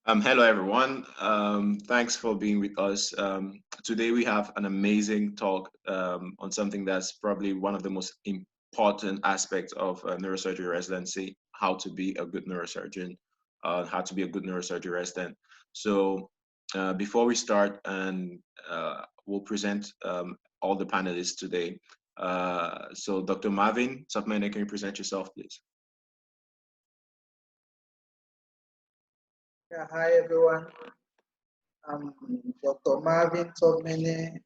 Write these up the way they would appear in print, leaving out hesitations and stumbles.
Hello, everyone. Thanks for being with us. Today, we have an amazing talk on something that's probably one of the most important aspects of neurosurgery residency, how to be a good neurosurgeon, how to be a good neurosurgery resident. So before we start, and we'll present all the panelists today. So Dr. Marvin Submene, can you present yourself, please? Yeah, hi everyone. I'm Dr. Marvin Togmene,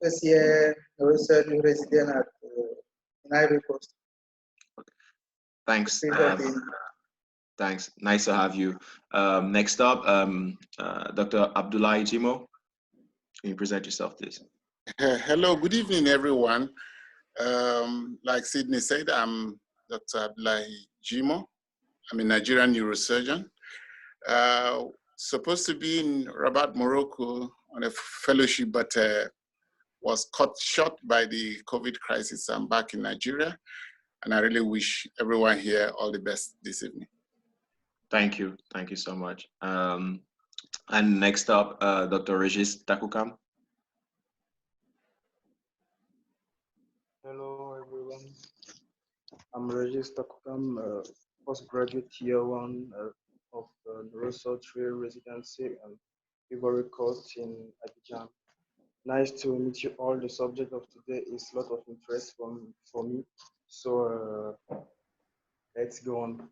first year neurosurgery resident at in Ivory Coast. Thanks. Thanks. Nice to have you. Next up, Dr. Abdullahi Jimo. Can you present yourself, please? Hello, good evening, everyone. Like Sydney said, I'm Dr. Abdullahi Jimo. I'm a Nigerian neurosurgeon. Supposed to be in Rabat, Morocco on a fellowship, but was cut short by the COVID crisis. I'm back in Nigeria, and I really wish everyone here all the best this evening. Thank you. Thank you so much. And next up, Dr. Regis Takukam. Hello, everyone. I'm Regis Takukam, postgraduate year one of neurosurgery residency and Ivory Coast in Abidjan. Nice to meet you all. The subject of today is a lot of interest for me. So let's go on.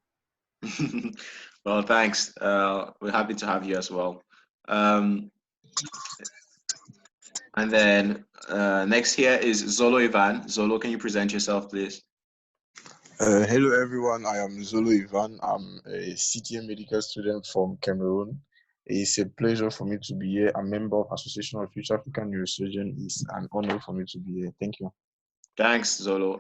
Well, thanks. We're happy to have you as well. And then next here is Zolo Ivan. Zolo, can you present yourself, please? Hello everyone, I am Zolo Ivan. I'm a CTM medical student from Cameroon. It's a pleasure for me to be here. I'm a member of Association of Future African Neurosurgeons. It's an honor for me to be here. Thank you. Thanks, Zolo.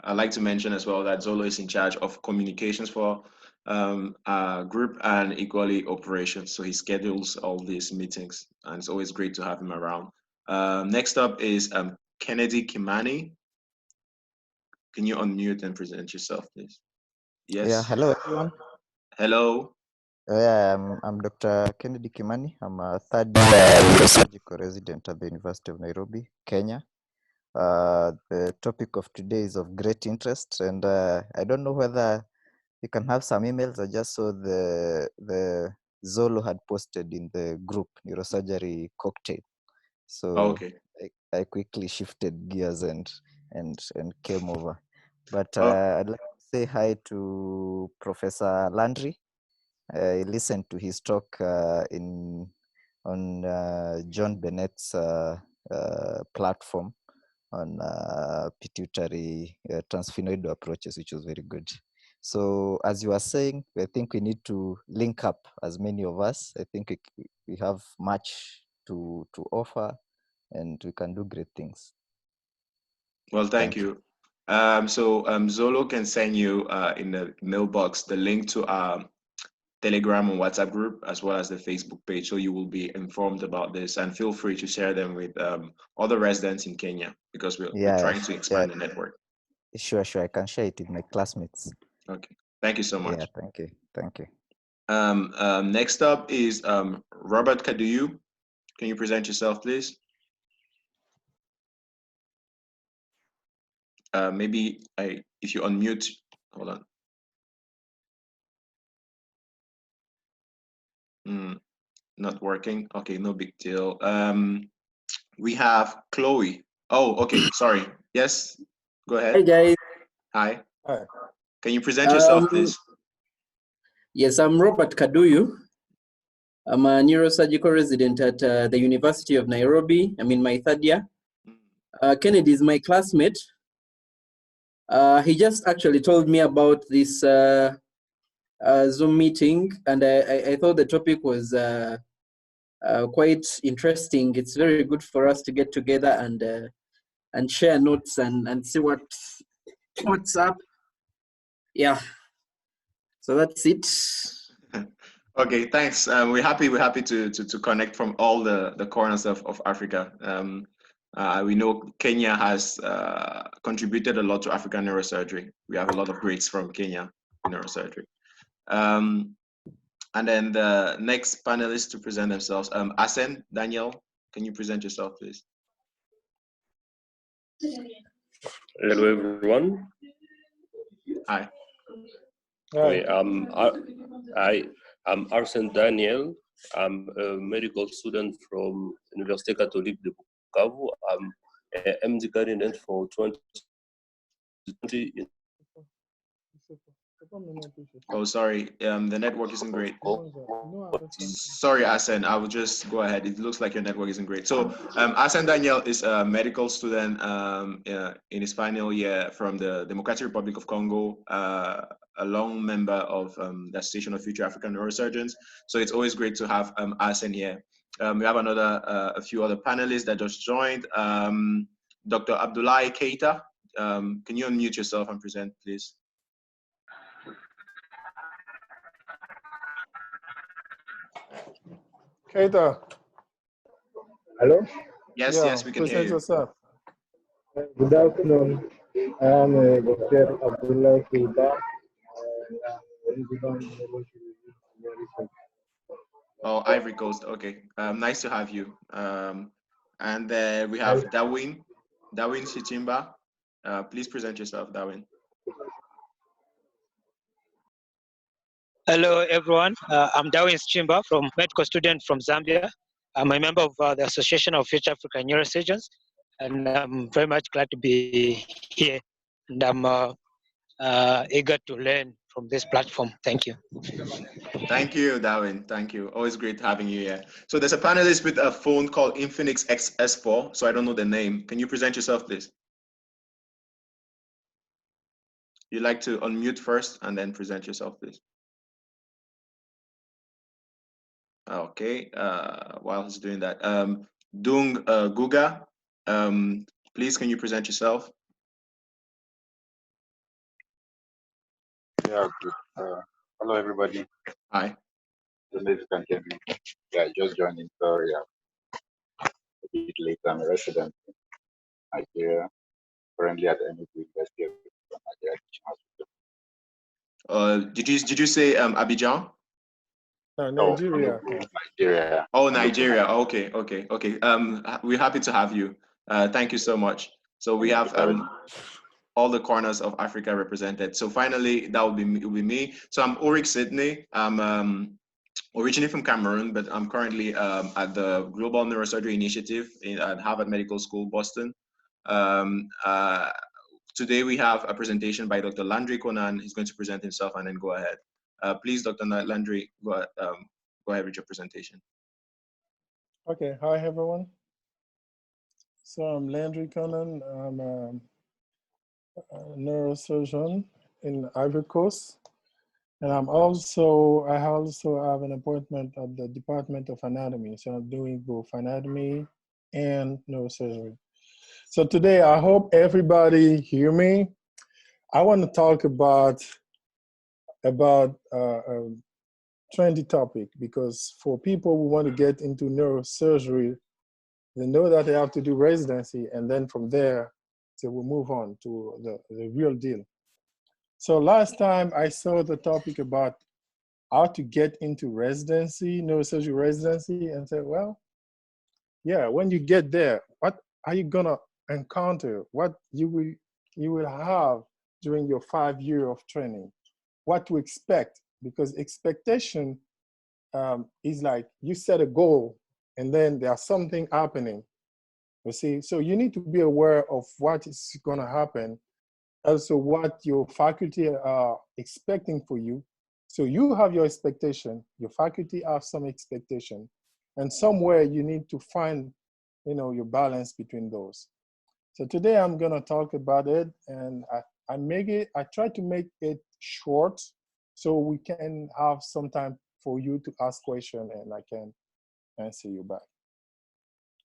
I'd like to mention as well that Zolo is in charge of communications for our group and equally operations. So he schedules all these meetings, and it's always great to have him around. Next up is Kennedy Kimani. Can you unmute and present yourself, please? Yes. Yeah, hello everyone. Hello. I'm Dr. Kennedy Kimani. I'm a third year surgical resident at the University of Nairobi, Kenya. The topic of today is of great interest, and I don't know whether you can have some emails. I just saw the Zolo had posted in the group neurosurgery cocktail, so okay. I quickly shifted gears and came over. But I'd like to say hi to Professor Landry. I listened to his talk on John Bennett's platform on pituitary transphenoidal approaches, which was very good. So as you were saying, I think we need to link up as many of us. I think we have much to offer, and we can do great things. Well, thank you. So Zolo can send you in the mailbox the link to our Telegram and WhatsApp group, as well as the Facebook page, so you will be informed about this, and feel free to share them with other residents in Kenya, because we're trying to expand the network. Sure, I can share it with my classmates. Okay, thank you so much. Yeah, thank you. Next up is Robert Kaduyu. Can you present yourself, please? Maybe if you unmute, hold on. Not working. Okay, no big deal. We have Chloe. Oh, okay, sorry. Yes, go ahead. Hi guys. Hi. Hi. Can you present yourself, please? Yes, I'm Robert Kaduyu. I'm a neurosurgical resident at the University of Nairobi. I'm in my third year. Kennedy is my classmate. He just actually told me about this Zoom meeting, and I thought the topic was quite interesting. It's very good for us to get together and share notes and see what's up. Yeah. So that's it. Okay, thanks. We're happy to connect from all the corners of Africa. We know Kenya has contributed a lot to African neurosurgery. We have a lot of greats from Kenya in neurosurgery. And then the next panelists to present themselves, Asen, Daniel, can you present yourself, please? Hello, everyone. Hi. Hi, I'm Arsene Daniel. I'm a medical student from Université Catholique de Bukavu. I'm a MD candidate for 2020. Oh, sorry, the network isn't great. Sorry, Asen, I will just go ahead. It looks like your network isn't great. So Asen Daniel is a medical student in his final year from the Democratic Republic of Congo, a long member of the Association of Future African Neurosurgeons. So it's always great to have Asen here. We have a few other panelists that just joined. Dr. Abdoulaye Keita, can you unmute yourself and present, please? Keita. Hello? Yes, Yeah, yes, we can hear present you. yourself. Good afternoon. I am Dr. Abdullah Keita. Oh, Ivory Coast. Okay. Nice to have you. And we have Darwin Shichimba. Please present yourself, Darwin. Hello, everyone. I'm Darwin Chimba, from medical student from Zambia. I'm a member of the Association of Future African Neurosurgeons, and I'm very much glad to be here. And I'm eager to learn from this platform. Thank you. Thank you, Darwin. Thank you. Always great having you here. So there's a panelist with a phone called Infinix XS4. So I don't know the name. Can you present yourself, please? You'd like to unmute first and then present yourself, please. Okay, while he's doing that, Dung Guga, please can you present yourself? Yeah, good. Hello, everybody. Hi. The ladies can hear me. Yeah, just joining. Sorry, a bit late. I'm a resident in Nigeria, currently at the University of Nigeria teaching hospital. Did you say Abidjan? Nigeria. Nigeria. Oh, Nigeria. Okay. We're happy to have you. Thank you so much. So we have all the corners of Africa represented. So finally, that will be me. So I'm Ulrich Sidney. I'm originally from Cameroon, but I'm currently at the Global Neurosurgery Initiative at Harvard Medical School, Boston. Today we have a presentation by Dr. Landry Konan. He's going to present himself and then go ahead. Please, Dr. Landry, go ahead with your presentation. Okay, hi everyone. So I'm Landry Konan. I'm a neurosurgeon in Ivory Coast. And I also have an appointment at the Department of Anatomy. So I'm doing both anatomy and neurosurgery. So today, I hope everybody hear me. I want to talk about a trendy topic, because for people who want to get into neurosurgery, they know that they have to do residency, and then from there, they will move on to the real deal. So last time I saw the topic about how to get into residency, neurosurgery residency, and said, well, yeah, when you get there, what are you gonna encounter? What you will have during your 5 years of training? What to expect? Because expectation is like you set a goal and then there's something happening. You see, so you need to be aware of what is gonna happen, also what your faculty are expecting for you. So you have your expectation, your faculty have some expectation, and somewhere you need to find, your balance between those. So today I'm gonna talk about it, and I try to make it short so we can have some time for you to ask questions and I can answer you back.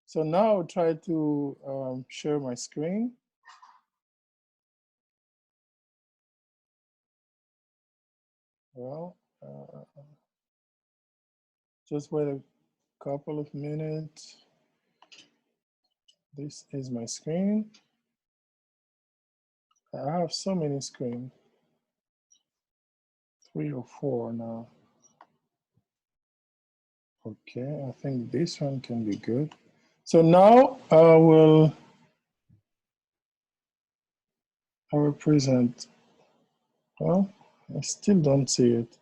So now I'll try to share my screen. Well, just wait a couple of minutes. This is my screen. I have so many screens, 3 or 4 now. Okay, I think this one can be good. So now I will present. Well, I still don't see it.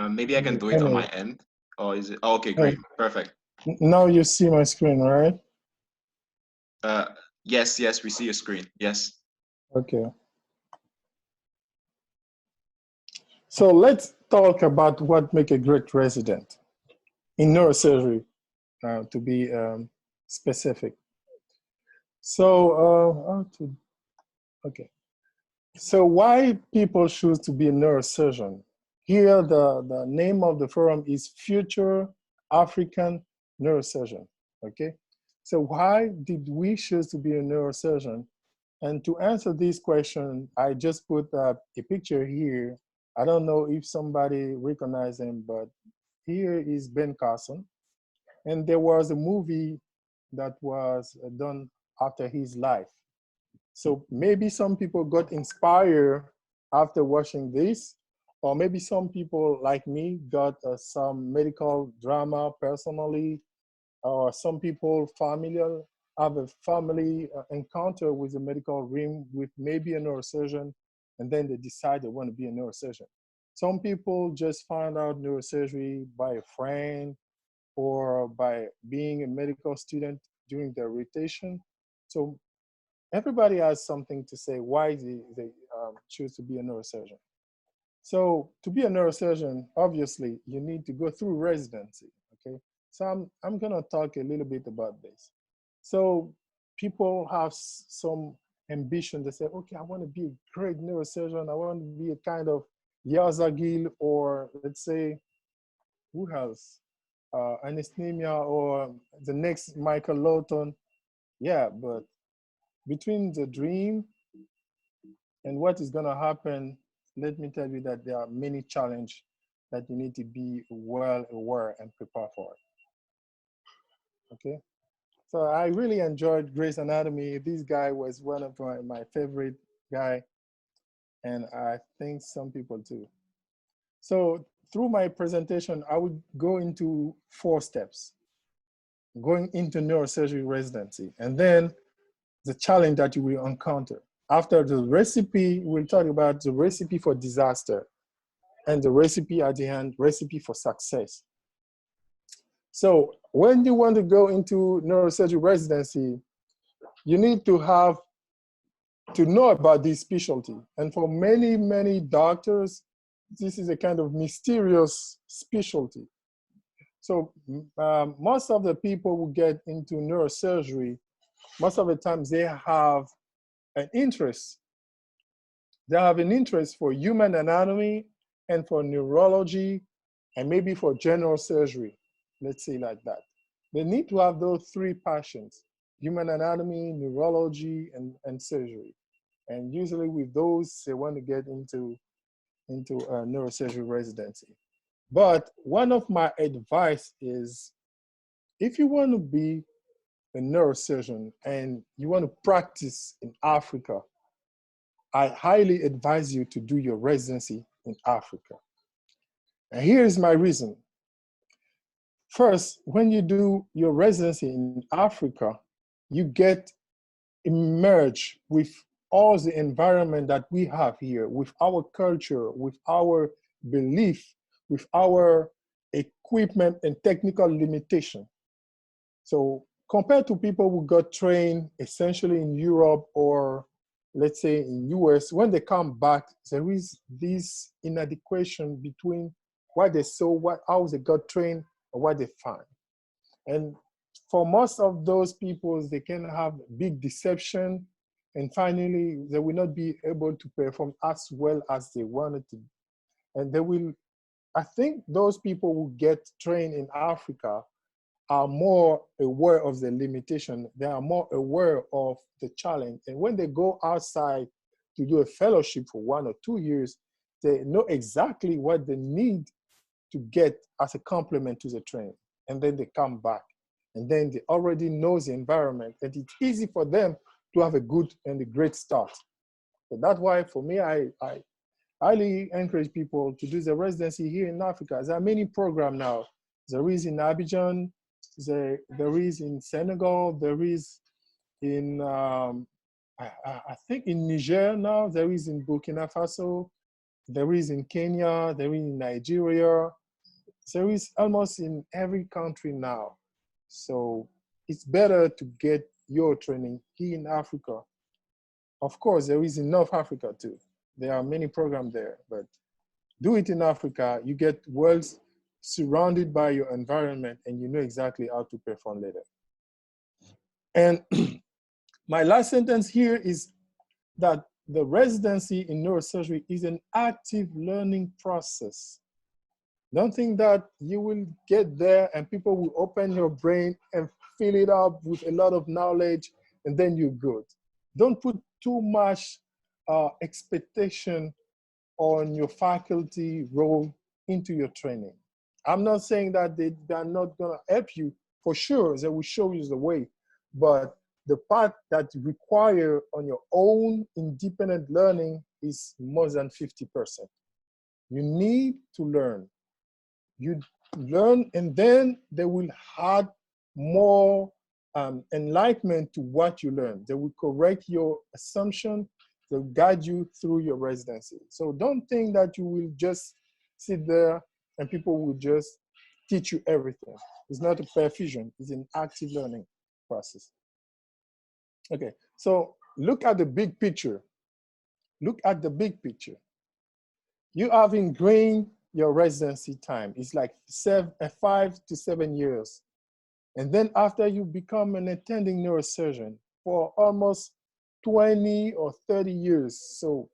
Maybe I can do it on my end. Or is it? Oh, okay, great, perfect. Now you see my screen, right? Yes, yes, we see your screen. Yes. Okay. So let's talk about what makes a great resident in neurosurgery, to be specific. So, okay. So why people choose to be a neurosurgeon? Here, the name of the forum is Future African Neurosurgeon, okay? So why did we choose to be a neurosurgeon? And to answer this question, I just put a picture here. I don't know if somebody recognized him, but here is Ben Carson. And there was a movie that was done after his life. So maybe some people got inspired after watching this, or maybe some people like me got some medical drama personally, or some people have a family encounter with the medical realm with maybe a neurosurgeon, and then they decide they want to be a neurosurgeon. Some people just find out neurosurgery by a friend or by being a medical student during their rotation. So everybody has something to say why they choose to be a neurosurgeon. So to be a neurosurgeon, obviously, you need to go through residency, okay? So I'm gonna talk a little bit about this. So people have some ambition. They say, okay, I wanna be a great neurosurgeon. I want to be a kind of Yazagil, or let's say, who else? Anesthemia, or the next Michael Lawton. Yeah, but between the dream and what is gonna happen, let me tell you that there are many challenges that you need to be well aware and prepare for. Okay, so I really enjoyed Grey's Anatomy. This guy was one of my favorite guy, and I think some people too. So through my presentation, I would go into 4 steps, going into neurosurgery residency, and then the challenge that you will encounter. After the recipe, we'll talk about the recipe for disaster, and the recipe at the end, recipe for success. So when you want to go into neurosurgery residency, you need to know about this specialty. And for many, many doctors, this is a kind of mysterious specialty. So most of the people who get into neurosurgery, most of the times they have an interest. They have an interest for human anatomy and for neurology and maybe for general surgery, let's say like that. They need to have those 3 passions: human anatomy, neurology, and surgery. And usually with those, they want to get into a neurosurgery residency. But one of my advice is, if you want to be a neurosurgeon and you want to practice in Africa, I highly advise you to do your residency in Africa. And here's my reason. First, when you do your residency in Africa, you get immersed with all the environment that we have here, with our culture, with our belief, with our equipment and technical limitation. So compared to people who got trained essentially in Europe or let's say in US, when they come back, there is this inadequation between what they saw, how they got trained, and what they find. And for most of those people, they can have big deception, and finally, they will not be able to perform as well as they wanted to. And they will, I think those people who get trained in Africa are more aware of the limitation. They are more aware of the challenge. And when they go outside to do a fellowship for 1 or 2 years, they know exactly what they need to get as a complement to the training. And then they come back. And then they already know the environment, and it's easy for them to have a good and a great start. So that's why for me, I highly encourage people to do the residency here in Africa. There are many programs now. There is in Abidjan, there is in Senegal, there is in, I think in Niger now, there is in Burkina Faso, there is in Kenya, there is in Nigeria, there is almost in every country now. So it's better to get your training here in Africa. Of course, there is in North Africa too. There are many programs there, but do it in Africa. You get well surrounded by your environment and you know exactly how to perform later. And my last sentence here is that the residency in neurosurgery is an active learning process. Don't think that you will get there and people will open your brain and fill it up with a lot of knowledge and then you're good. Don't put too much expectation on your faculty role into your training. I'm not saying that they are not gonna help you. For sure, they will show you the way, but the part that you require on your own independent learning is more than 50%. You need to learn. You learn and then they will add more enlightenment to what you learn. They will correct your assumption. They'll guide you through your residency. So don't think that you will just sit there and people will just teach you everything. It's not a perfusion, it's an active learning process. Okay, so look at the big picture. Look at the big picture. You have ingrained your residency time. It's like 5 to 7 years. And then after you become an attending neurosurgeon for almost 20 or 30 years. So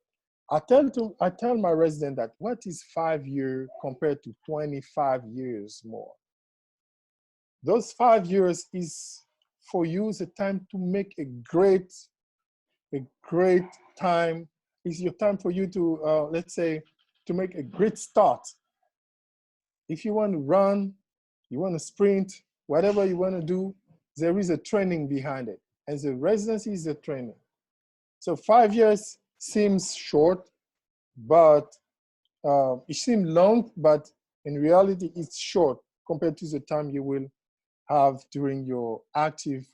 I tell my resident that what is 5 years compared to 25 years more? Those 5 years is for you the time to make a great time. It's your time for you to, let's say, to make a great start. If you want to run, you want to sprint, whatever you want to do, there is a training behind it. And the residency is a training. So 5 years seems short, but it seems long, but in reality, it's short compared to the time you will have during your active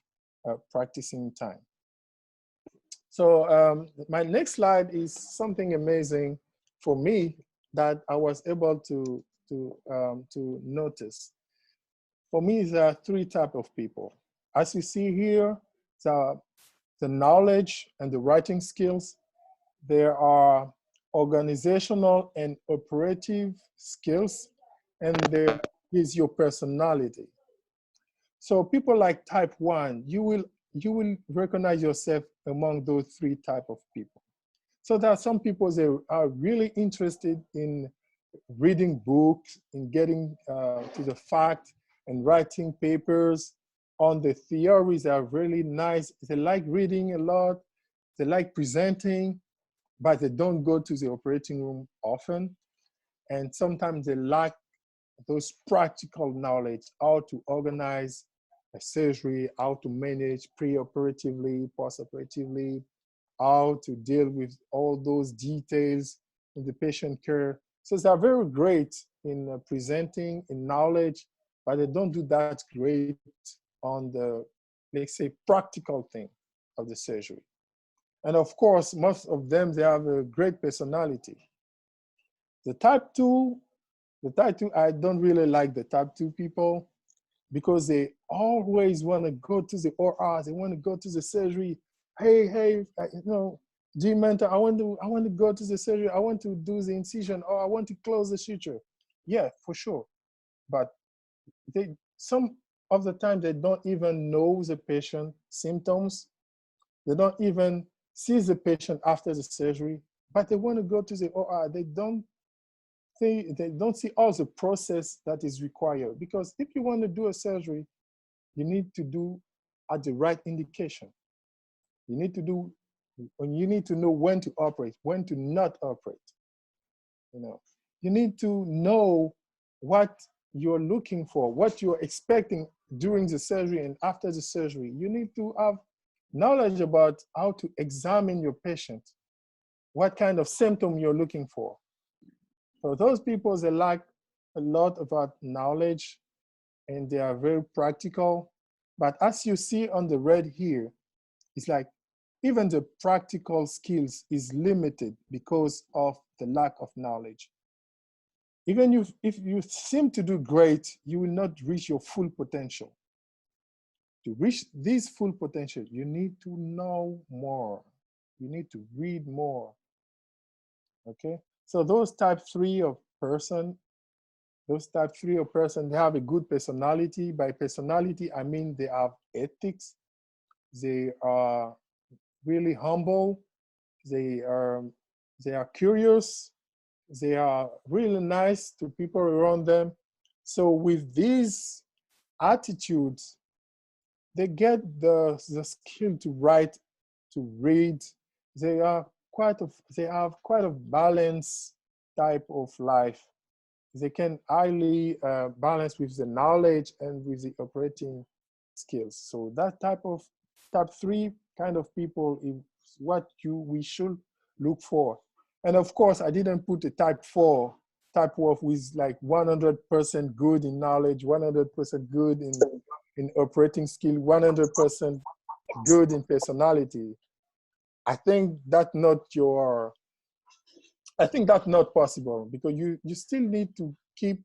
practicing time. So my next slide is something amazing for me that I was able to notice. For me, there are 3 types of people. As you see here, the knowledge and the writing skills. There are organizational and operative skills, and there is your personality. So people like type 1, you will recognize yourself among those 3 types of people. So there are some people that are really interested in reading books, in getting to the fact, and writing papers on the theories that are really nice. They like reading a lot, they like presenting, but they don't go to the operating room often. And sometimes they lack those practical knowledge, how to organize a surgery, how to manage pre-operatively, post-operatively, how to deal with all those details in the patient care. So they are very great in presenting, in knowledge, but they don't do that great on the, let's say, practical thing of the surgery. And of course, most of them, they have a great personality. The type 2, I don't really like the type 2 people because they always want to go to the OR, they want to go to the surgery. Hey, you know, G mentor, I want to go to the surgery, I want to do the incision, or I want to close the suture. Yeah, for sure. But some of the time, they don't even know the patient symptoms. They don't even see the patient after the surgery, but they want to go to the OR. They don't see all the process that is required. Because if you want to do a surgery, you need to do at the right indication. You need to know when to operate, when to not operate. You know, you need to know what you're looking for, what you're expecting during the surgery and after the surgery. You need to have knowledge about how to examine your patient, what kind of symptom you're looking for. So those people, they lack a lot about knowledge and they are very practical. But as you see on the red here, it's like even the practical skills is limited because of the lack of knowledge. Even if you seem to do great, you will not reach your full potential. To reach this full potential, you need to know more. You need to read more. Okay? So those type 3 of person, they have a good personality. By personality, I mean they have ethics. They are really humble. They are curious. They are really nice to people around them. So with these attitudes, they get the skill to write, to read. They have quite a balanced type of life. They can highly balance with the knowledge and with the operating skills. So that type 3 kind of people is what we should look for. And of course, I didn't put a type 4 with like 100% good in knowledge, 100% good in operating skill, 100% good in personality. I think that's not possible because you still need to keep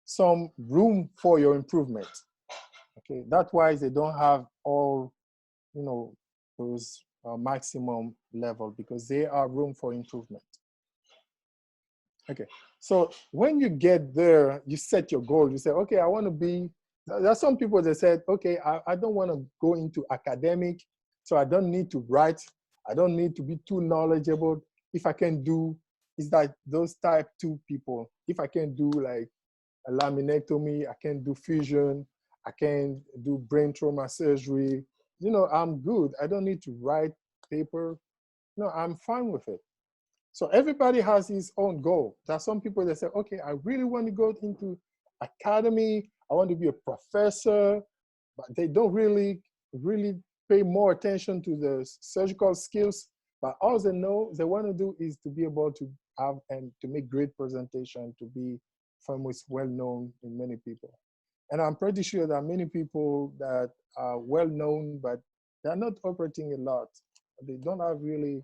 some room for your improvement. Okay, that's why they don't have all, those maximum level because they are room for improvement. Okay, so when you get there, you set your goal. You say, okay, I want to be, there's some people that said, okay, I don't want to go into academic, so I don't need to write. I don't need to be too knowledgeable. If I can do, it's like those type 2 people. If I can do like a laminectomy, I can do fusion, I can do brain trauma surgery, I'm good. I don't need to write paper. No, I'm fine with it. So everybody has his own goal. There are some people that say, okay, I really want to go into academy. I want to be a professor, but they don't really pay more attention to the surgical skills. But all they know they want to do is to be able to have and to make great presentation, to be famous, well-known in many people. And I'm pretty sure there are many people that are well-known, but they're not operating a lot. They don't have really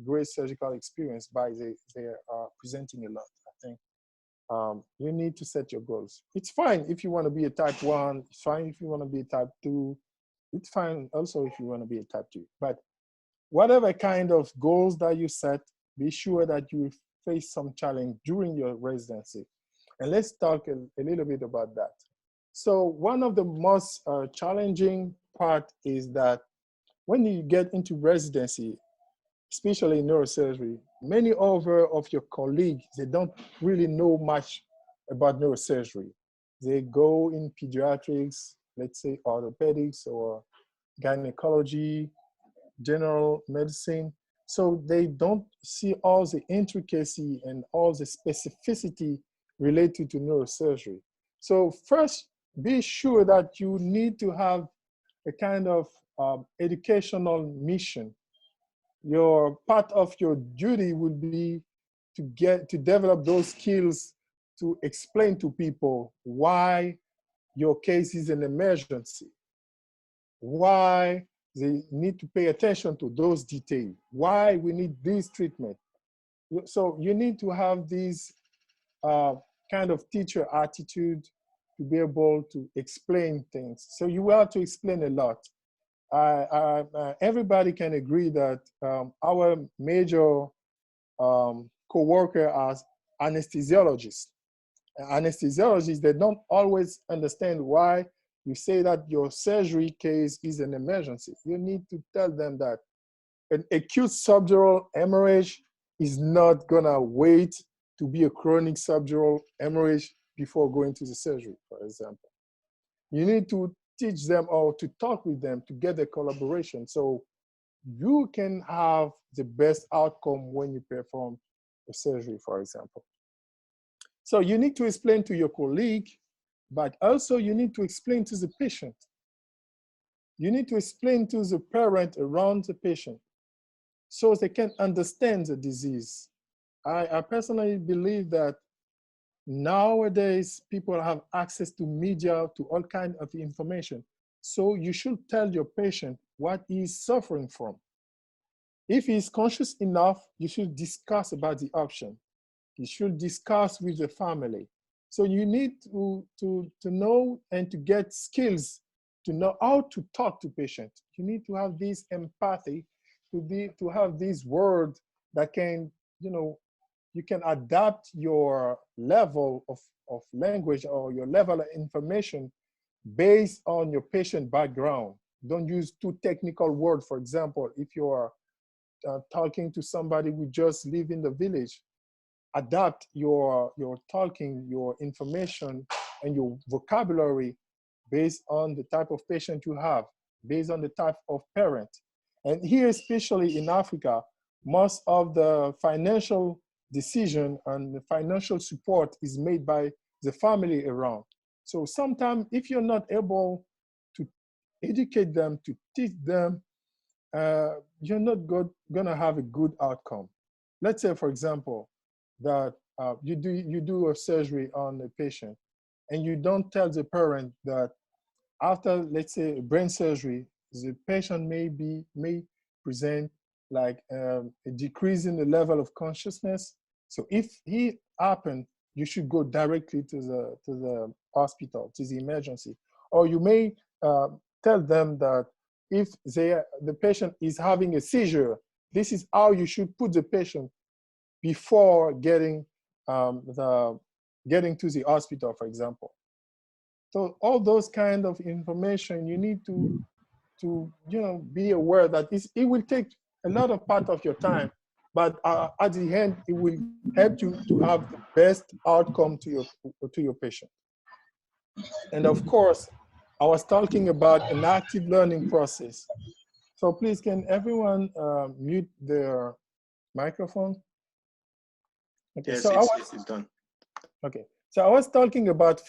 great surgical experience, but they are presenting a lot. I think you need to set your goals. It's fine if you want to be a type 1. It's fine if you want to be a type 2. It's fine also if you want to be a type 2. But whatever kind of goals that you set, be sure that you face some challenge during your residency. And let's talk a little bit about that. So one of the most challenging part is that when you get into residency, especially in neurosurgery, many of your colleagues, they don't really know much about neurosurgery. They go in pediatrics, let's say orthopedics or gynecology, general medicine. So they don't see all the intricacy and all the specificity related to neurosurgery. So first, be sure that you need to have a kind of educational mission. Your part of your duty will be to develop those skills to explain to people why your case is an emergency, why they need to pay attention to those details, why we need this treatment. So you need to have this kind of teacher attitude to be able to explain things. So you have to explain a lot. Everybody can agree that our major co-worker as anesthesiologists. Anesthesiologists, they don't always understand why you say that your surgery case is an emergency. You need to tell them that an acute subdural hemorrhage is not gonna wait to be a chronic subdural hemorrhage before going to the surgery, for example. You need to teach them or to talk with them to get the collaboration so you can have the best outcome when you perform a surgery, for example. So you need to explain to your colleague, but also you need to explain to the patient. You need to explain to the parent around the patient so they can understand the disease. I personally believe that Nowadays, people have access to media, to all kinds of information. So you should tell your patient what he's suffering from. If he's conscious enough, you should discuss about the option. You should discuss with the family. So you need to know and to get skills to know how to talk to patients. You need to have this empathy, to have these words that can, you can adapt your level of language or your level of information based on your patient background. Don't use too technical words. For example, if you are talking to somebody who just live in the village, adapt your talking, your information, and your vocabulary based on the type of patient you have, based on the type of parent. And here, especially in Africa, most of the financial decision and the financial support is made by the family around. So sometimes if you're not able to educate them, to teach them, you're not gonna have a good outcome. Let's say, for example, that you do a surgery on a patient and you don't tell the parent that after, let's say, a brain surgery, the patient may present like a decrease in the level of consciousness. So if he happened, you should go directly to the hospital, to the emergency. Or you may tell them that if the patient is having a seizure, this is how you should put the patient before getting to the hospital, for example. So all those kind of information, you need to be aware that it will take a lot of part of your time, but at the end, it will help you to have the best outcome to your patient. And of course, I was talking about an active learning process. So please, can everyone mute their microphone? Okay, yes, so it's done. Okay, so I was talking about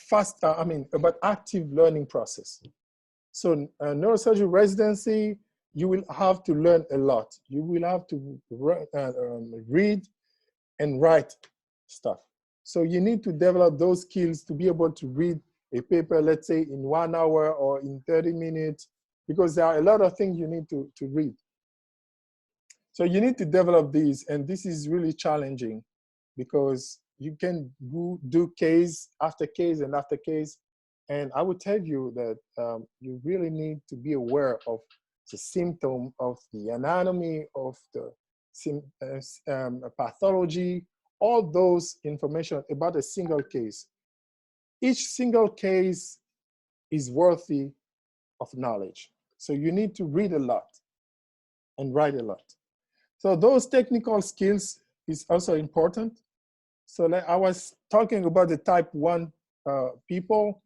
about active learning process. So neurosurgery residency, you will have to learn a lot. You will have to read and write stuff. So you need to develop those skills to be able to read a paper, let's say in 1 hour or in 30 minutes, because there are a lot of things you need to read. So you need to develop these, and this is really challenging because you can do case after case and after case. And I would tell you that you really need to be aware of the symptom, of the anatomy, of the pathology, all those information about a single case. Each single case is worthy of knowledge. So you need to read a lot and write a lot. So those technical skills is also important. So like I was talking about the type 1 people,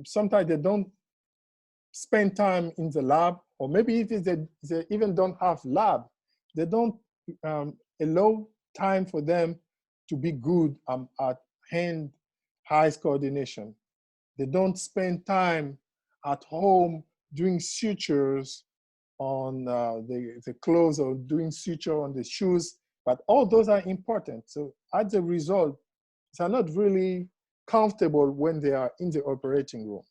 sometimes they don't spend time in the lab, or maybe if they even don't have lab, they don't allow time for them to be good at hand-eye coordination. They don't spend time at home doing sutures on the clothes or doing suture on the shoes, but all those are important. So as a result, they're not really comfortable when they are in the operating room.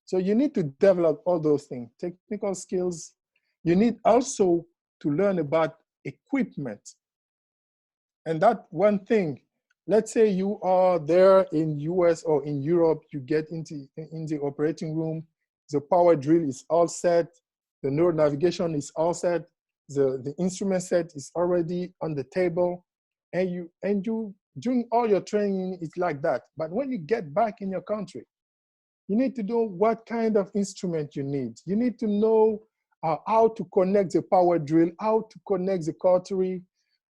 So you need to develop all those things, technical skills. You need also to learn about equipment. And that one thing, let's say you are there in US or in Europe, you get in the operating room, the power drill is all set, the neural navigation is all set, the instrument set is already on the table, and you during all your training, it's like that. But when you get back in your country, you need to know what kind of instrument you need. You need to know how to connect the power drill, how to connect the cautery,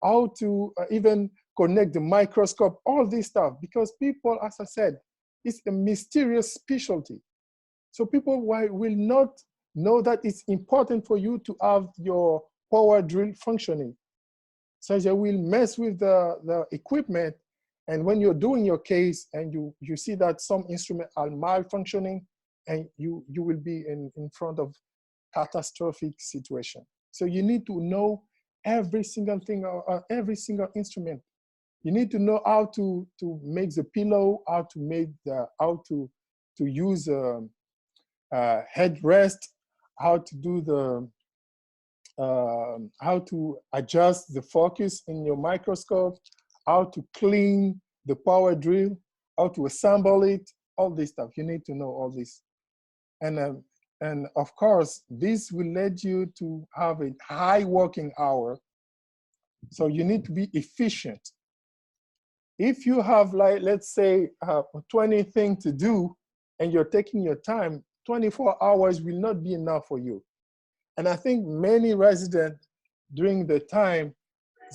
how to even connect the microscope, all this stuff, because people, as I said, it's a mysterious specialty. So people will not know that it's important for you to have your power drill functioning. So they will mess with the equipment, and when you're doing your case and you see that some instruments are malfunctioning, and you will be in front of catastrophic situation. So you need to know every single thing, every single instrument You need to know how to make the pillow, how to use a headrest, how to do the how to adjust the focus in your microscope, how to clean the power drill, how to assemble it, all this stuff. You need to know all this. And of course, this will lead you to have a high working hour. So you need to be efficient. If you have, like, let's say 20 things to do and you're taking your time, 24 hours will not be enough for you. And I think many residents during the time,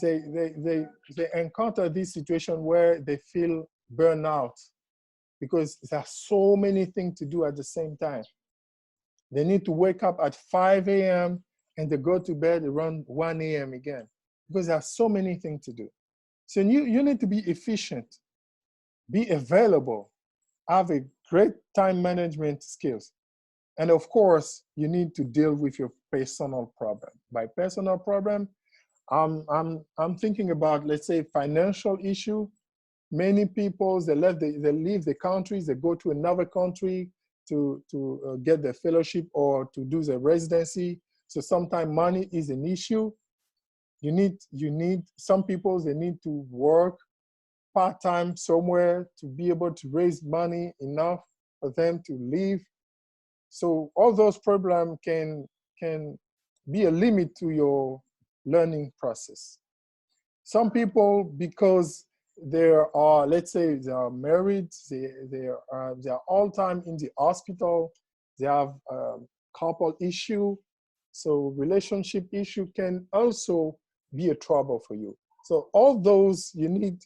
they encounter this situation where they feel burnout because there are so many things to do at the same time. They need to wake up at 5 a.m. and they go to bed around 1 a.m. again because there are so many things to do. So you need to be efficient, be available, have a great time management skills. And of course, you need to deal with your personal problem. By personal problem, I'm thinking about, let's say, financial issue. Many people, they leave the countries, they go to another country to get their fellowship or to do the residency. So sometimes money is an issue. You need some people, they need to work part-time somewhere to be able to raise money enough for them to live. So all those problems can be a limit to your learning process. Some people, because they are, let's say, they are married, they are all time in the hospital, they have couple issue, so relationship issue can also be a trouble for you. So all those, you need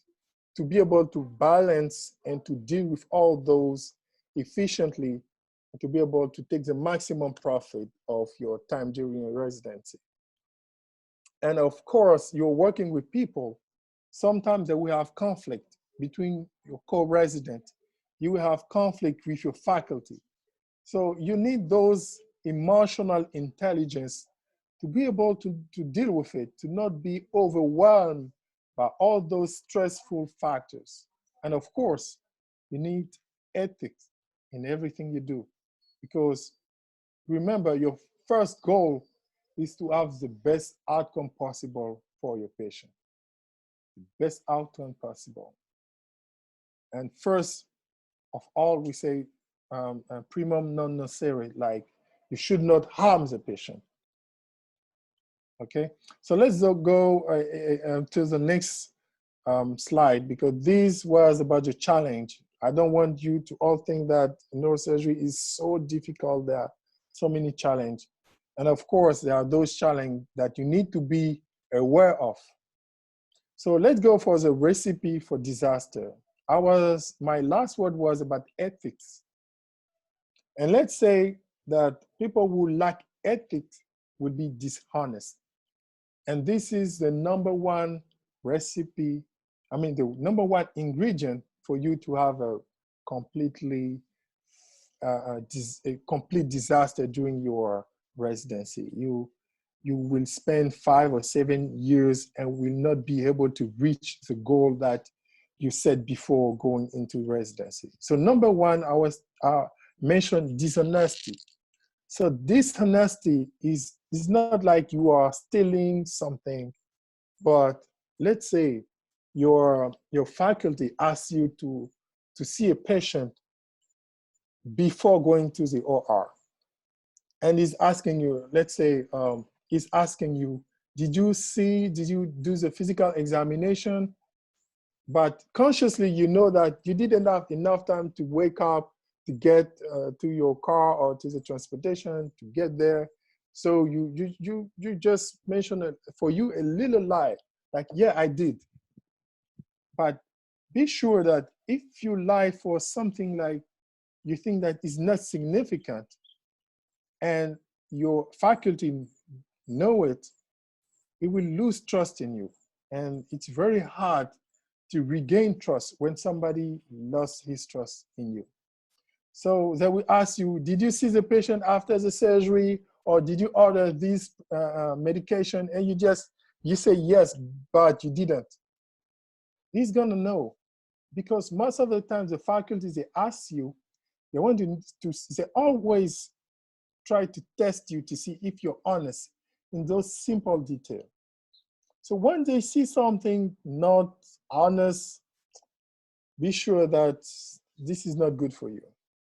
to be able to balance and to deal with all those efficiently, to be able to take the maximum profit of your time during your residency. And of course, you're working with people. Sometimes there will have conflict between your co-resident. You will have conflict with your faculty. So you need those emotional intelligence to be able to deal with it, to not be overwhelmed by all those stressful factors. And of course, you need ethics in everything you do. Because remember, your first goal is to have the best outcome possible for your patient. The best outcome possible. And first of all, we say primum non nocere, like you should not harm the patient. Okay, so let's go to the next slide, because this was about the challenge. I don't want you to all think that neurosurgery is so difficult. There are so many challenges. And of course, there are those challenges that you need to be aware of. So let's go for the recipe for disaster. My last word was about ethics. And let's say that people who lack ethics would be dishonest. And this is the number one recipe, the number one ingredient for you to have a complete disaster during your residency. You will spend 5 or 7 years and will not be able to reach the goal that you set before going into residency. So number one, I mentioned dishonesty. So dishonesty is not like you are stealing something, but let's say your faculty asks you to see a patient before going to the OR. And is asking you, let's say, is asking you, did you do the physical examination? But consciously, you know that you didn't have enough time to wake up, to get to your car or to the transportation, to get there. So you just mentioned it, for you a little lie, like, yeah, I did. But be sure that if you lie for something like you think that is not significant, and your faculty know it, it will lose trust in you. And it's very hard to regain trust when somebody lost his trust in you. So they will ask you, did you see the patient after the surgery, or did you order this medication? And you say yes, but you didn't. He's gonna know, because most of the times the faculties, they ask you, they want they always try to test you to see if you're honest in those simple details. So when they see something not honest, be sure that this is not good for you.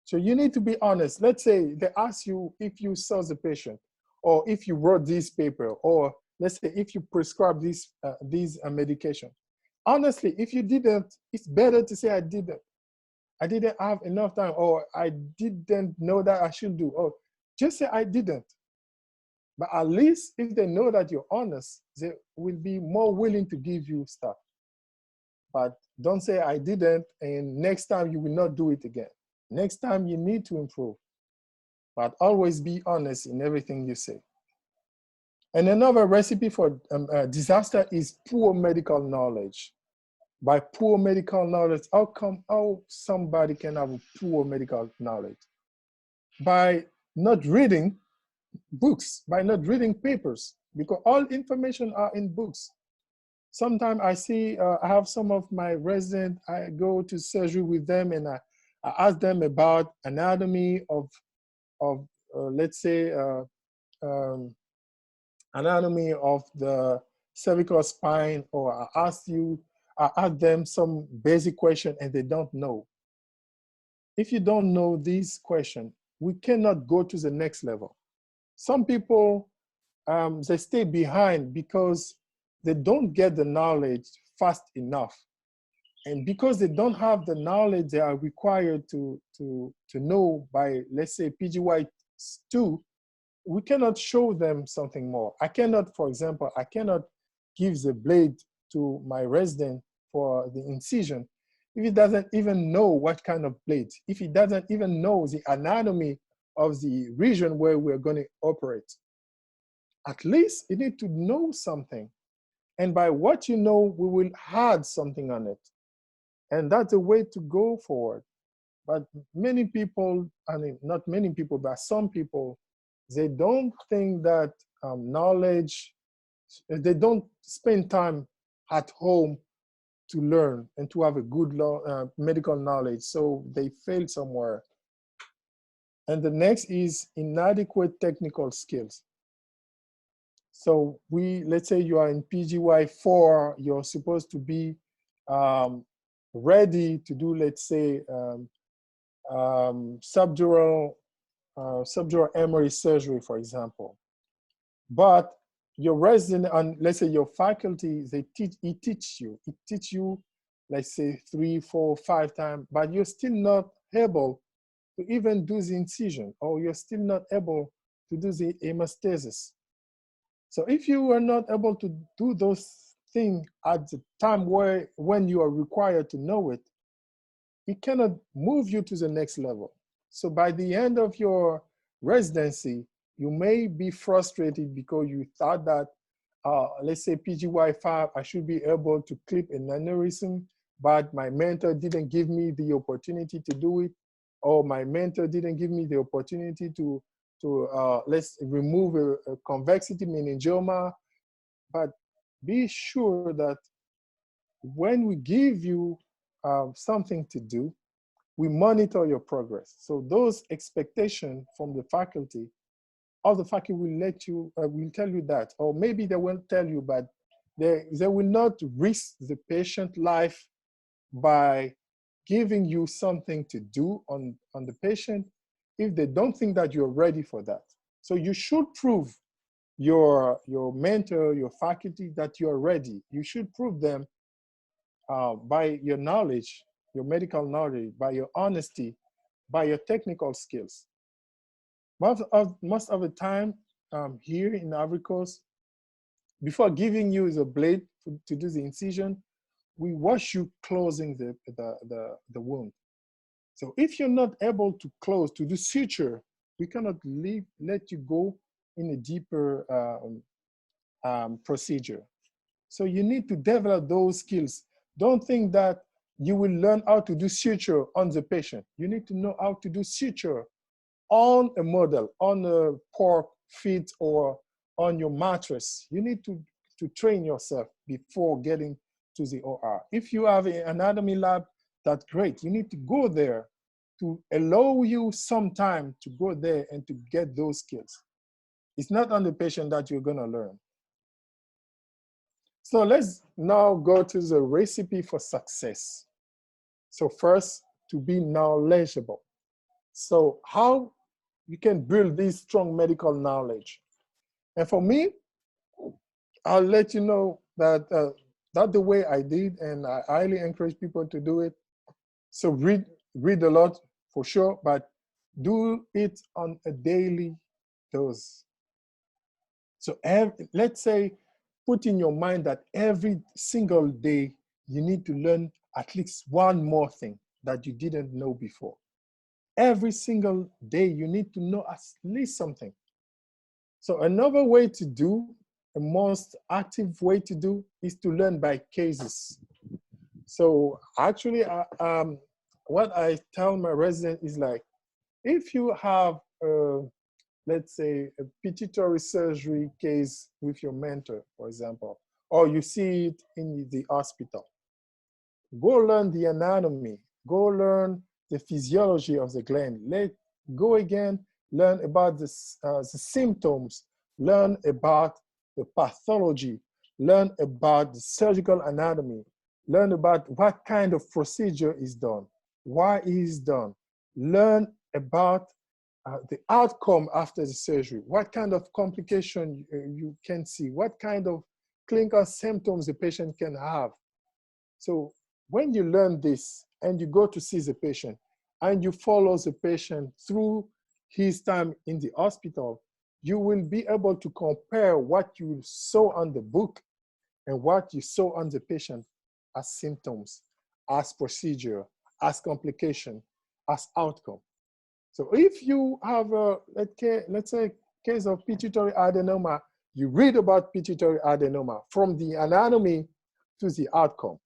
So you need to be honest. Let's say they ask you if you saw the patient, or if you wrote this paper, or let's say if you prescribed this medication. Honestly, if you didn't, it's better to say I didn't. I didn't have enough time, or I didn't know that I should do, or just say I didn't. But at least if they know that you're honest, they will be more willing to give you stuff. But don't say I didn't, and next time you will not do it again. Next time you need to improve. But always be honest in everything you say. And another recipe for disaster is poor medical knowledge. By poor medical knowledge, how somebody can have poor medical knowledge? By not reading books, by not reading papers, because all information are in books. Sometimes I see, I have some of my residents, I go to surgery with them, and I ask them about anatomy of let's say, anatomy of the cervical spine, or I ask them some basic question and they don't know. If you don't know these questions, we cannot go to the next level. Some people, they stay behind because they don't get the knowledge fast enough. And because they don't have the knowledge they are required to know by, let's say, PGY2, we cannot show them something more. I cannot, for example, I cannot give the blade to my resident for the incision if he doesn't even know what kind of blade, if he doesn't even know the anatomy of the region where we're going to operate. At least you need to know something. And by what you know, we will add something on it. And that's the way to go forward. But many people, I mean, not many people, but some people, they don't think that knowledge, they don't spend time at home to learn and to have a good medical knowledge, so they fail somewhere. And the next is inadequate technical skills. So let's say you are in PGY4, you're supposed to be ready to do, let's say, subdural emery surgery, for example. But your resident, and let's say your faculty, it teach you, let's say 3, 4, 5 times, but you're still not able to even do the incision, or you're still not able to do the hemostasis. So if you are not able to do those things at the time when you are required to know it, it cannot move you to the next level. So by the end of your residency, you may be frustrated because you thought that, let's say PGY5, I should be able to clip an aneurysm, but my mentor didn't give me the opportunity to do it, or my mentor didn't give me the opportunity to let's remove a convexity meningioma. But be sure that when we give you something to do, we monitor your progress. So those expectations from the faculty, all the faculty will tell you that, or maybe they won't tell you, but they will not risk the patient life by giving you something to do on the patient if they don't think that you're ready for that. So you should prove your mentor, your faculty, that you're ready. You should prove them by your knowledge, your medical knowledge, by your honesty, by your technical skills. Most of the time here in Ivory Coast, before giving you the blade to do the incision, we wash you closing the wound. So if you're not able to close, to do suture, we cannot let you go in a deeper procedure. So you need to develop those skills. Don't think that you will learn how to do suture on the patient. You need to know how to do suture on a model, on a pork feet, or on your mattress. You need to train yourself before getting to the OR. If you have an anatomy lab, that's great. You need to go there to allow you some time to go there and to get those skills. It's not on the patient that you're gonna learn. So let's now go to the recipe for success. So first, to be knowledgeable. So how you can build this strong medical knowledge. And for me, I'll let you know that that's the way I did, and I highly encourage people to do it. So read a lot for sure, but do it on a daily dose. So let's say, put in your mind that every single day you need to learn at least one more thing that you didn't know before. Every single day you need to know at least something. So another way to do, a most active way to do, is to learn by cases. So actually, what I tell my residents is like, if you have, let's say, a pituitary surgery case with your mentor, for example, or you see it in the hospital, go learn the anatomy, go learn the physiology of the gland. Go again, learn about the symptoms, learn about the pathology, learn about the surgical anatomy, learn about what kind of procedure is done, why it is done, learn about the outcome after the surgery, what kind of complication you can see, what kind of clinical symptoms the patient can have. So when you learn this and you go to see the patient and you follow the patient through his time in the hospital, you will be able to compare what you saw on the book and what you saw on the patient as symptoms, as procedure, as complication, as outcome. So if you have a, let's say, case of pituitary adenoma, you read about pituitary adenoma from the anatomy to the outcome.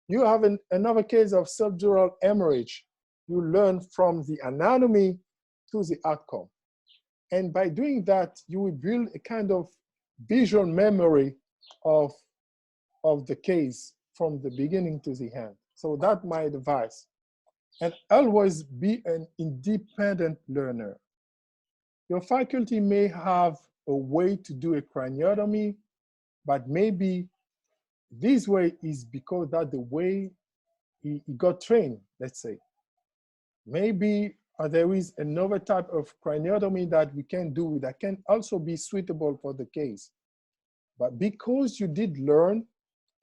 You have another case of subdural hemorrhage, you learn from the anatomy to the outcome. And by doing that, you will build a kind of visual memory of the case from the beginning to the end. So that's my advice. And always be an independent learner. Your faculty may have a way to do a craniotomy, but maybe this way is because that's the way he got trained, let's say. Maybe there is another type of craniotomy that we can do that can also be suitable for the case. But because you did learn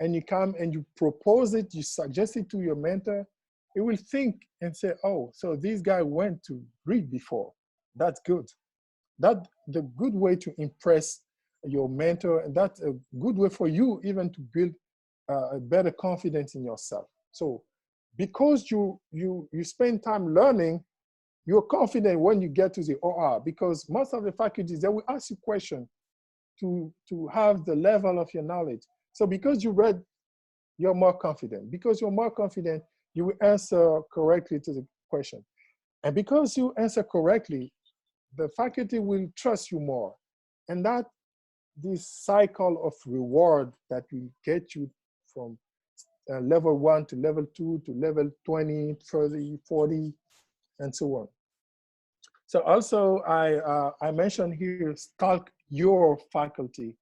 and you come and you propose it, you suggest it to your mentor, he will think and say, oh, so this guy went to read before. That's good. That's the good way to impress your mentor, and that's a good way for you even to build a better confidence in yourself. So because you spend time learning, you're confident when you get to the OR, because most of the faculties, they will ask you questions to have the level of your knowledge. So because you read, you're more confident. Because you're more confident, you will answer correctly to the question. And because you answer correctly, the faculty will trust you more. And that this cycle of reward that will get you from level 1 to level 2 to level 20, 30, 40, and so on. So also I mentioned here, stalk your faculty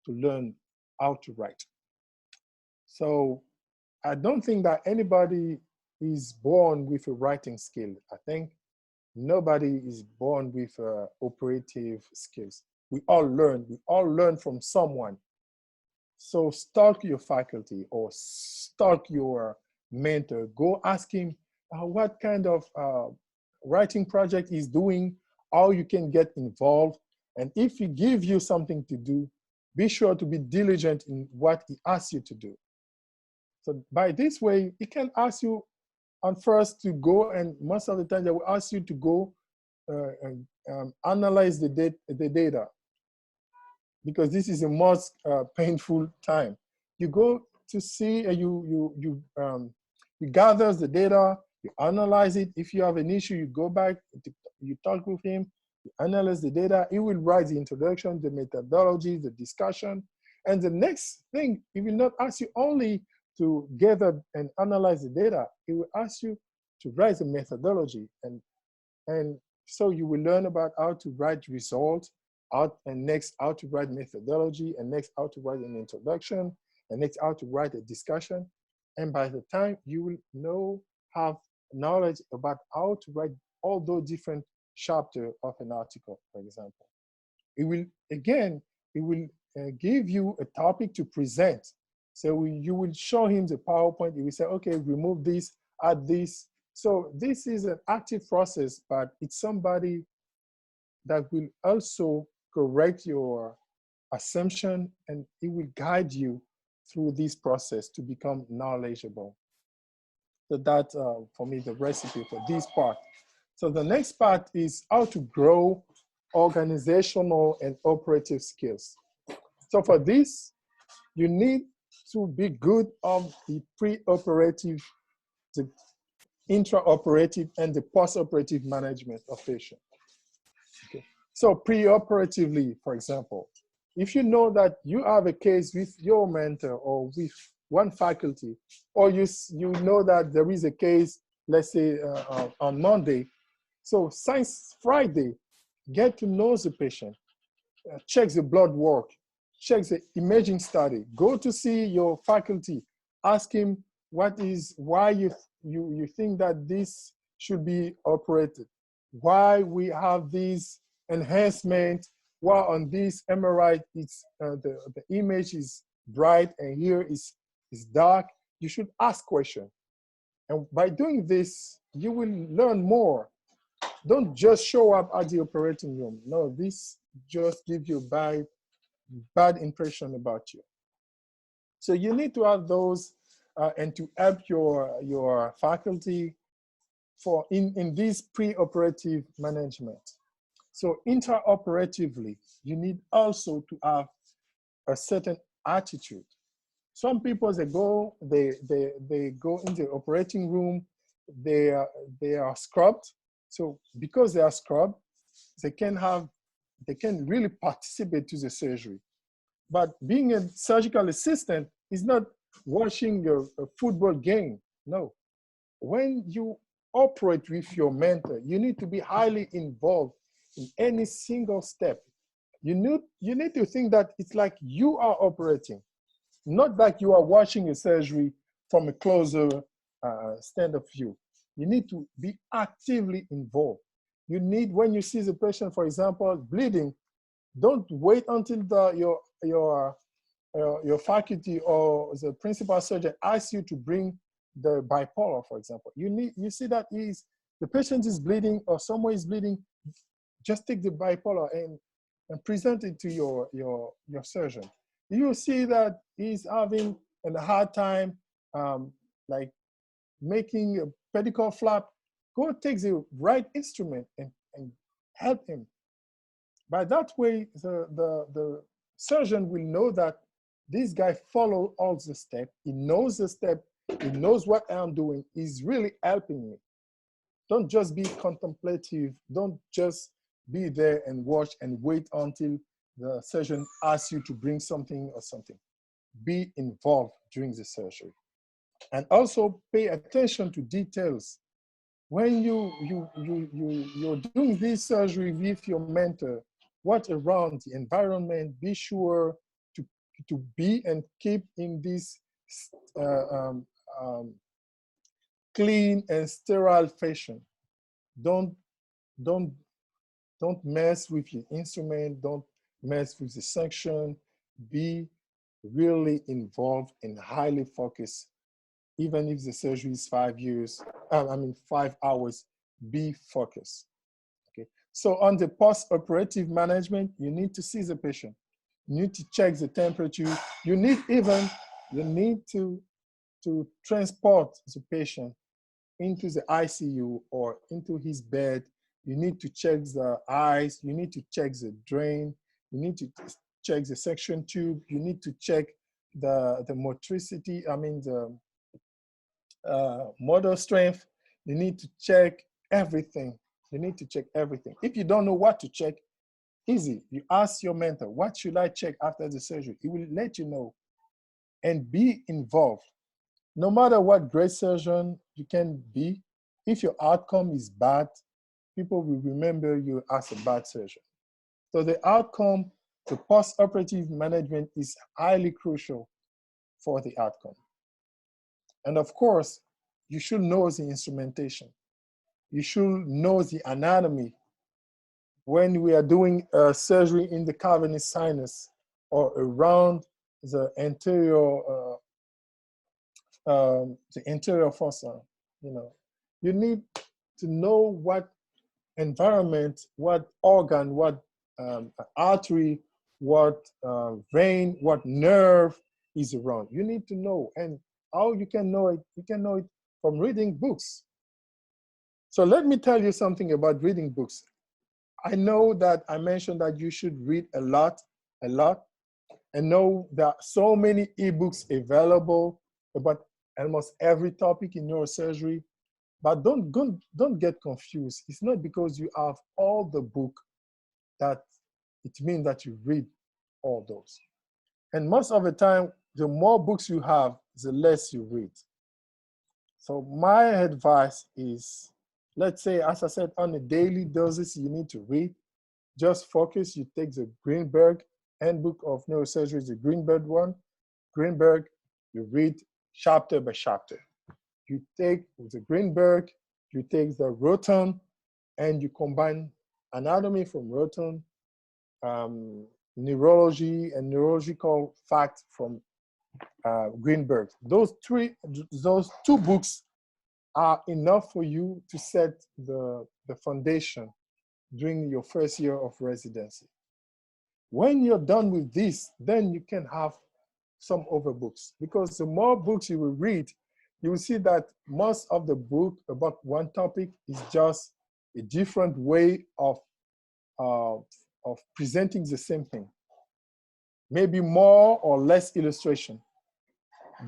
to learn how to write. So I don't think that anybody is born with a writing skill. I think nobody is born with operative skills. We all learn from someone. So stalk your faculty or stalk your mentor. Go ask him what kind of writing project he's doing, how you can get involved. And if he gives you something to do, be sure to be diligent in what he asks you to do. So by this way, he can ask you first to go, and most of the time they will ask you to go and analyze the data, because this is the most painful time. You go to see, you gather the data, you analyze it. If you have an issue, you go back, you talk with him, you analyze the data. He will write the introduction, the methodology, the discussion. And the next thing, he will not ask you only to gather and analyze the data, it will ask you to write a methodology. And so you will learn about how to write results, and next how to write methodology, and next how to write an introduction, and next how to write a discussion. And by the time you will have knowledge about how to write all those different chapters of an article, for example. It will, again, it will give you a topic to present. So you will show him the PowerPoint. He will say, okay, remove this, add this. So this is an active process, but it's somebody that will also correct your assumption, and it will guide you through this process to become knowledgeable. So that, for me, the recipe for this part. So the next part is how to grow organizational and operative skills. So for this, you need to be good on the pre-operative, the intraoperative, and the post-operative management of patients. Okay. So pre-operatively, for example, if you know that you have a case with your mentor or with one faculty, or you know that there is a case, let's say on Monday, so since Friday, get to know the patient, check the blood work, check the imaging study, go to see your faculty, ask him why you think that this should be operated, why we have these enhancement, why on this MRI it's the image is bright and here is dark. You should ask questions, and by doing this, you will learn more. Don't just show up at the operating room. No, this just gives you a bad impression about you. So you need to have those and to help your faculty in this pre-operative management. So intraoperatively, you need also to have a certain attitude. Some people, they go in the operating room, they are scrubbed. So because they are scrubbed, they can really participate to the surgery. But being a surgical assistant is not watching a football game. No. When you operate with your mentor, you need to be highly involved in any single step. You need to think that it's like you are operating, not like you are watching a surgery from a closer stand of view. You need to be actively involved. You need, when you see the patient, for example, bleeding, don't wait until your faculty or the principal surgeon asks you to bring the bipolar, for example. You see that the patient is bleeding or someone is bleeding, just take the bipolar and present it to your surgeon. You see that he's having a hard time like making a pedicle flap, go take the right instrument and help him. By that way, the surgeon will know that this guy followed all the steps. He knows the step. He knows what I'm doing. He's really helping me. Don't just be contemplative. Don't just be there and watch and wait until the surgeon asks you to bring something or something. Be involved during the surgery. And also pay attention to details. When you're doing this surgery with your mentor, what around the environment, be sure to be and keep in this clean and sterile fashion. Don't mess with your instrument, don't mess with the section. Be really involved and highly focused. Even if the surgery is 5 hours, be focused. Okay. So on the post-operative management, you need to see the patient. You need to check the temperature. You need to transport the patient into the ICU or into his bed. You need to check the eyes. You need to check the drain. You need to check the suction tube. You need to check the motricity, the motor strength. You need to check everything. You need to check everything. If you don't know what to check, easy. You ask your mentor, what should I check after the surgery? He will let you know. And be involved. no matter what great surgeon you can be, if your outcome is bad, people will remember you as a bad surgeon. So the outcome, the post-operative management is highly crucial for the outcome. And of course, you should know the instrumentation. You should know the anatomy. When we are doing surgery in the cavernous sinus or around the anterior fossa, you need to know what environment, what organ, what artery, what vein, what nerve is around. You need to know. And how you can know it? You can know it from reading books. So let me tell you something about reading books. I know that I mentioned that you should read a lot, and know there are so many ebooks available about almost every topic in neurosurgery. But don't get confused. It's not because you have all the book that it means that you read all those. And most of the time, the more books you have, the less you read. So my advice is, let's say, as I said, on a daily basis, you need to read. Just focus. You take the Greenberg Handbook of Neurosurgery, the Greenberg one. Greenberg, you read chapter by chapter. You take the Greenberg, you take the Roton, and you combine anatomy from Roton, neurology and neurological facts from Greenberg. Those two books are enough for you to set the foundation during your first year of residency. When you're done with this, then you can have some other books, because the more books you will read, you will see that most of the book about one topic is just a different way of presenting the same thing. Maybe more or less illustration.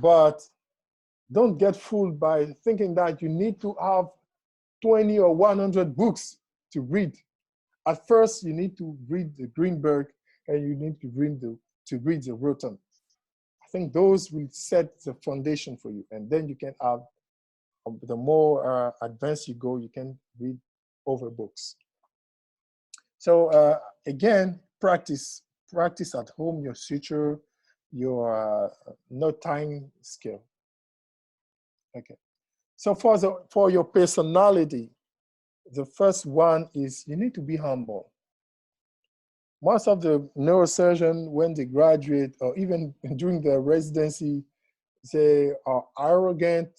But don't get fooled by thinking that you need to have 20 or 100 books to read. At first, you need to read the Greenberg, and you need to read the Roton. I think those will set the foundation for you, and then you can have, the more advanced you go, you can read over books. So again, practice at home your suture, your knot tying skill. Okay. So for your personality, the first one is you need to be humble. Most of the neurosurgeons, when they graduate or even during their residency, they are arrogant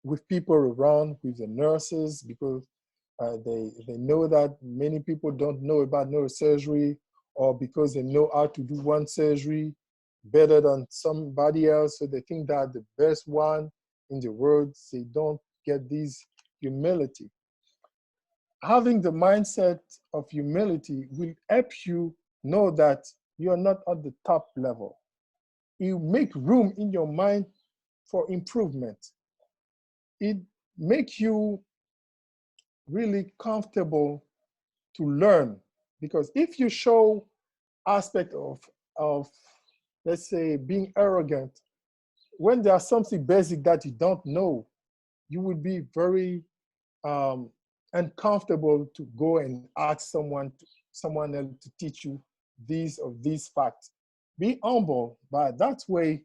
with people around, with the nurses, because they know that many people don't know about neurosurgery, or because they know how to do one surgery better than somebody else, so they think that the best one in the world. They don't get this humility. Having the mindset of humility will help you know that you are not at the top level. You make room in your mind for improvement. It makes you really comfortable to learn, because if you show aspect of let's say being arrogant, when there's something basic that you don't know, you would be very uncomfortable to go and ask someone else to teach you these or these facts. Be humble, but that way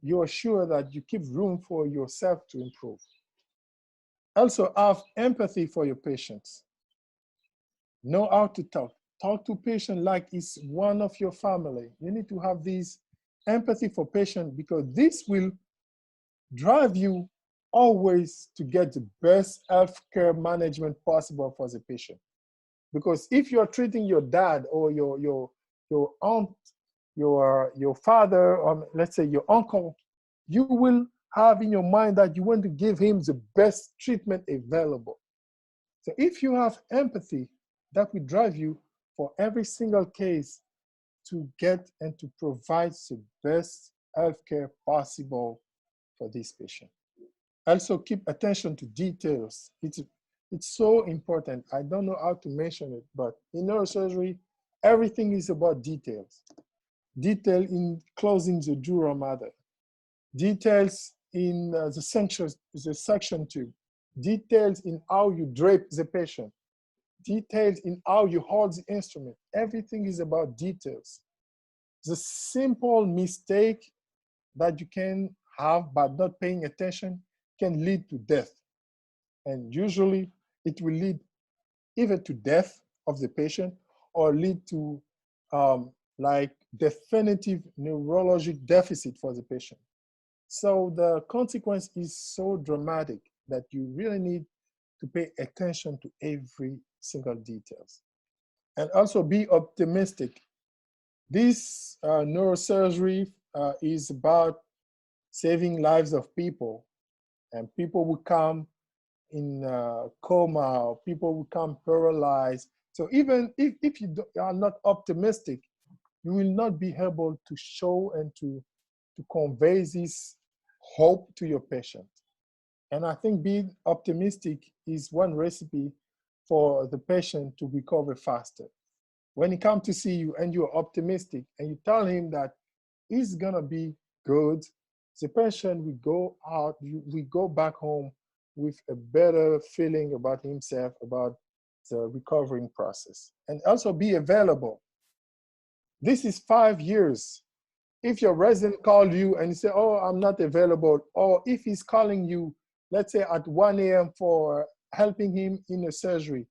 you're sure that you keep room for yourself to improve. Also have empathy for your patients. Know how to talk. Talk to patient like it's one of your family. You need to have this empathy for patient, because this will drive you always to get the best healthcare management possible for the patient. Because if you're treating your dad or your aunt, your father, or let's say your uncle, you will have in your mind that you want to give him the best treatment available. So if you have empathy, that will drive you for every single case to get and to provide the best healthcare possible for this patient. Also keep attention to details. It's so important. I don't know how to mention it, but in neurosurgery, everything is about details. Detail in closing the dura mater. Details in the section 2, details in how you drape the patient, details in how you hold the instrument. Everything is about details. The simple mistake that you can have by not paying attention can lead to death. And usually it will lead either to death of the patient or lead to like definitive neurologic deficit for the patient. So the consequence is so dramatic that you really need to pay attention to every single details. And also be optimistic. This neurosurgery is about saving lives of people, and people will come in coma, or people will come paralyzed. So even if you are not optimistic, you will not be able to show and to convey this hope to your patient. And I think being optimistic is one recipe for the patient to recover faster. When he comes to see you and you're optimistic and you tell him that he's gonna be good, the patient will go out, we go back home with a better feeling about himself, about the recovering process. And also be available. This is 5 years. If your resident called you and you say, oh, I'm not available, or if he's calling you, let's say at 1 a.m. for helping him in a surgery,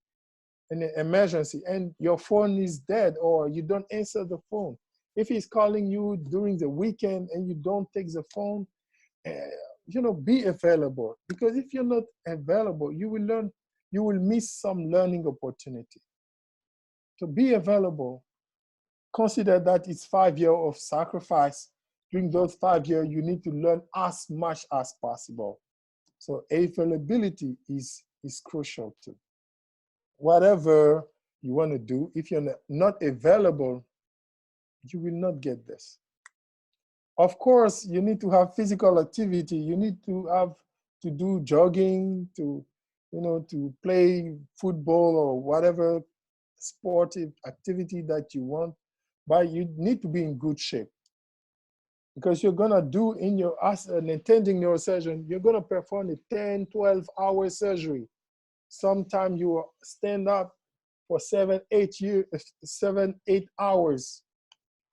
in an emergency, and your phone is dead or you don't answer the phone. If he's calling you during the weekend and you don't take the phone, be available. Because if you're not available, you will miss some learning opportunity. So be available. Consider that it's 5 years of sacrifice. During those 5 years, you need to learn as much as possible. So availability is crucial too. Whatever you want to do, if you're not available, you will not get this. Of course, you need to have physical activity. You need to do jogging, to play football or whatever sportive activity that you want, but you need to be in good shape. Because you're gonna do as an attending neurosurgeon, you're gonna perform a 10, 12-hour surgery. Sometimes you stand up for 7, 8 hours,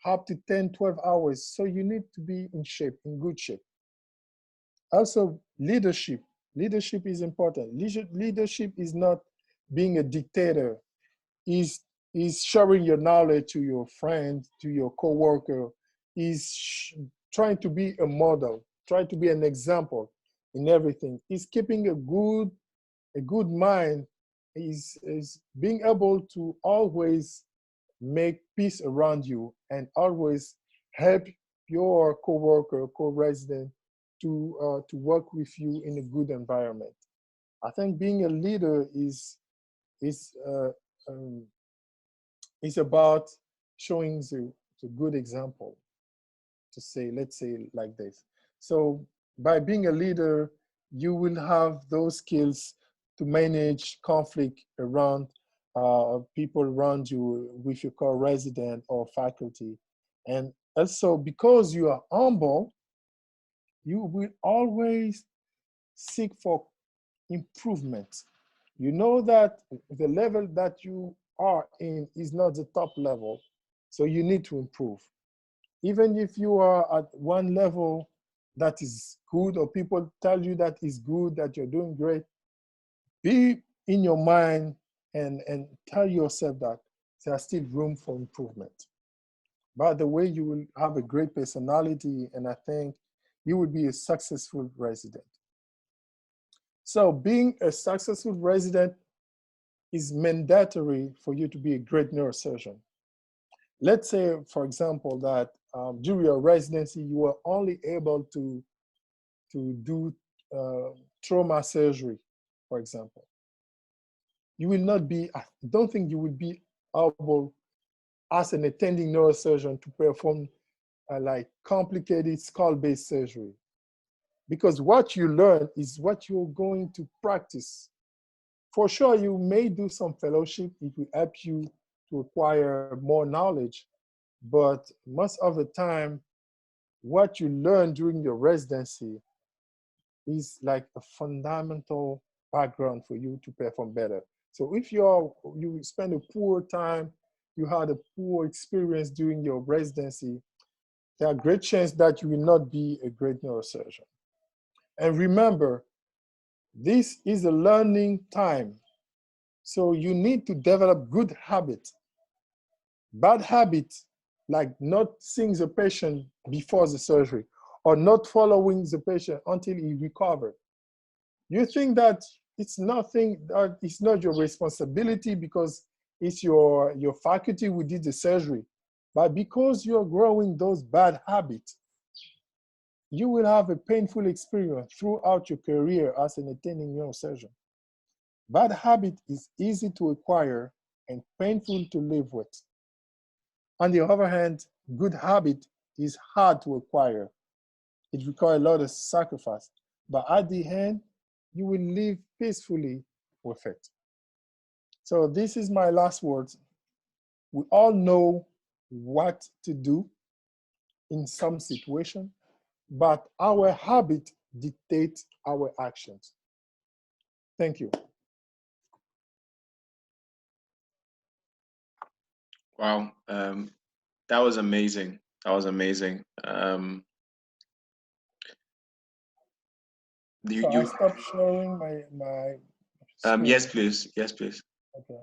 up to 10, 12 hours. So you need to be in shape, in good shape. Also, leadership. Leadership is important. Leadership is not being a dictator. Is sharing your knowledge to your friend, to your coworker. Is trying to be a model, trying to be an example in everything. Is keeping a good mind, is being able to always make peace around you and always help your coworker, co-resident to work with you in a good environment. I think being a leader is about showing the good example, let's say like this. So by being a leader, you will have those skills to manage conflict around people around you with your co-resident or faculty. And also, because you are humble, you will always seek for improvement. You know that the level that you are in is not the top level, so you need to improve. Even if you are at one level that is good, or people tell you that is good, that you're doing great, be in your mind and tell yourself that there's still room for improvement. By the way, you will have a great personality, and I think you will be a successful resident. So being a successful resident is mandatory for you to be a great neurosurgeon. Let's say, for example, that during your residency, you were only able to do trauma surgery, for example. You will not be, I don't think you will be able, as an attending neurosurgeon, to perform like complicated skull-based surgery. Because what you learn is what you're going to practice. For sure, you may do some fellowship. It will help you to acquire more knowledge. But most of the time, what you learn during your residency is like a fundamental background for you to perform better. So if you spend a poor time, you had a poor experience during your residency, there are great chances that you will not be a great neurosurgeon. And remember, this is a learning time. So you need to develop good habits. Bad habits, like not seeing the patient before the surgery or not following the patient until he recovers. You think that it's nothing, that it's not your responsibility because it's your faculty who did the surgery. But because you're growing those bad habits, you will have a painful experience throughout your career as an attending neurosurgeon. Bad habit is easy to acquire and painful to live with. On the other hand, good habit is hard to acquire. It requires a lot of sacrifice, but at the end, you will live peacefully with it. So this is my last words. We all know what to do in some situation, but our habit dictates our actions. Thank you. Wow, that was amazing. That was amazing. I stop sharing my screen. Yes, please. Yes, please. Okay.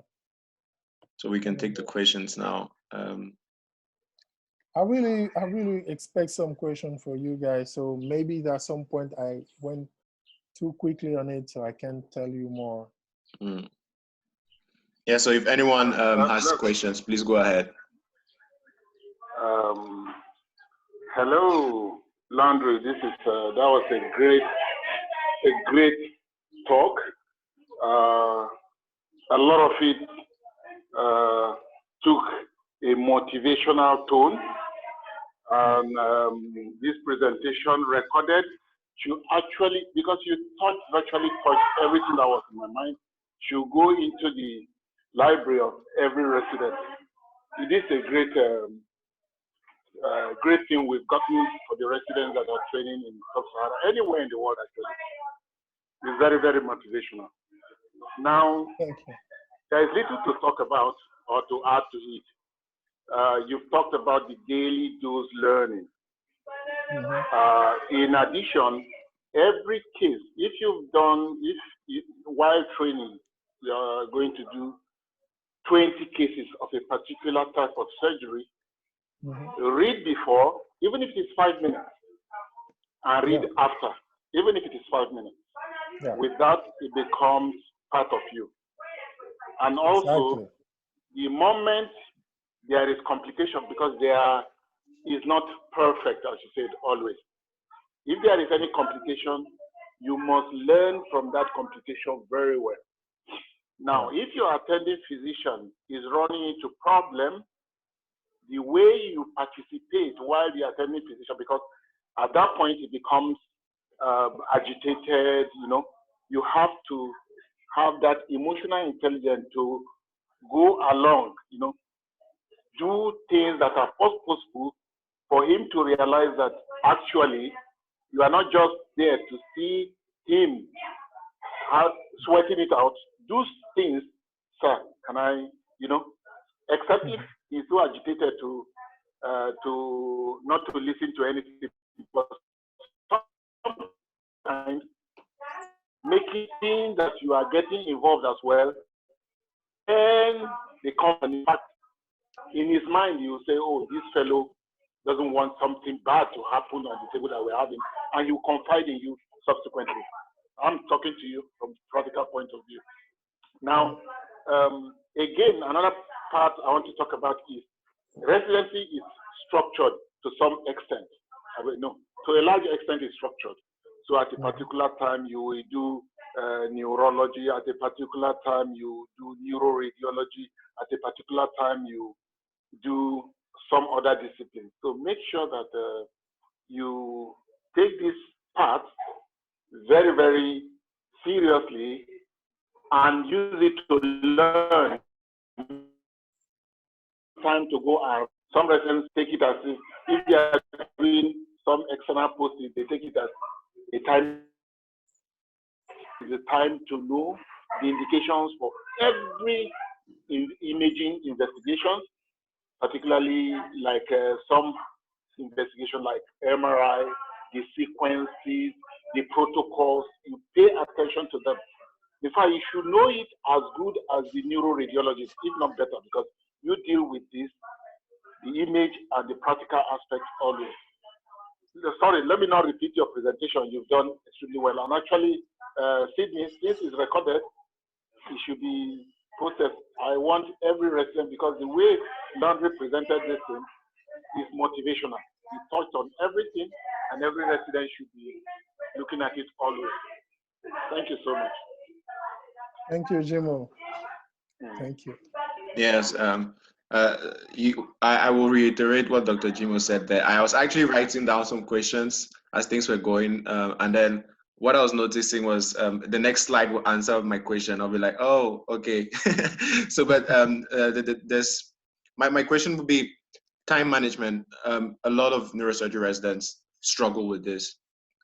So we can take the questions now. I really expect some question for you guys. So maybe at some point I went too quickly on it, so I can tell you more. Yeah. So if anyone has questions, please go ahead. Hello, Landry. This is that was a great talk. A lot of it took a motivational tone, and this presentation recorded should actually, because you virtually touched everything that was in my mind, should go into the library of every resident. It is a great great thing we've gotten for the residents that are training in Sub-Sahara, anywhere in the world actually. It's very, very motivational. Now, there is little to talk about or to add to it. You've talked about the daily dose learning. In addition, every case, if you've done, while training, you're going to do 20 cases of a particular type of surgery, read before, even if it's 5 minutes, and read after, even if it is 5 minutes. With that, it becomes part of you. And also, the moment there is complication, because there is not perfect, as you said, always. If there is any complication, you must learn from that complication very well. Now, if your attending physician is running into problem, the way you participate while the attending physician, because at that point it becomes agitated, you have to have that emotional intelligence to go along, do things that are possible for him to realize that actually you are not just there to see him sweating it out. Do things, sir, can I, except if he's so agitated to not to listen to anything, but sometimes making that you are getting involved as well, and the company, in his mind, you say, oh, this fellow doesn't want something bad to happen on the table that we're having, and he will confide in you subsequently. I'm talking to you from a practical point of view. Now, again, another part I want to talk about is residency is structured to some extent. No, to a large extent it's structured. So at a particular time you will do neurology, at a particular time you do neuroradiology, at a particular time you do some other discipline. So make sure that you take this part very, very seriously and use it to learn. Time to go out. Some residents take it as if they are doing some external posting, they take it as a time is the time to know the indications for every imaging investigations, particularly like some investigation like MRI, the sequences, the protocols. You pay attention to them. In fact, you should know it as good as the neuroradiologist, if not better, because you deal with this, the image and the practical aspects always. Sorry, let me not repeat your presentation. You've done extremely well. And actually, Sydney, this is recorded. It should be processed. I want every resident, because the way Landry presented this thing is motivational. He touched on everything, and every resident should be looking at it always. Thank you so much. Thank you, Jimo. Thank you. Yes, I will reiterate what Dr. Jimo said there. I was actually writing down some questions as things were going, and then what I was noticing was the next slide will answer my question. I'll be like, oh, okay. So, but there's my question would be time management. A lot of neurosurgery residents struggle with this,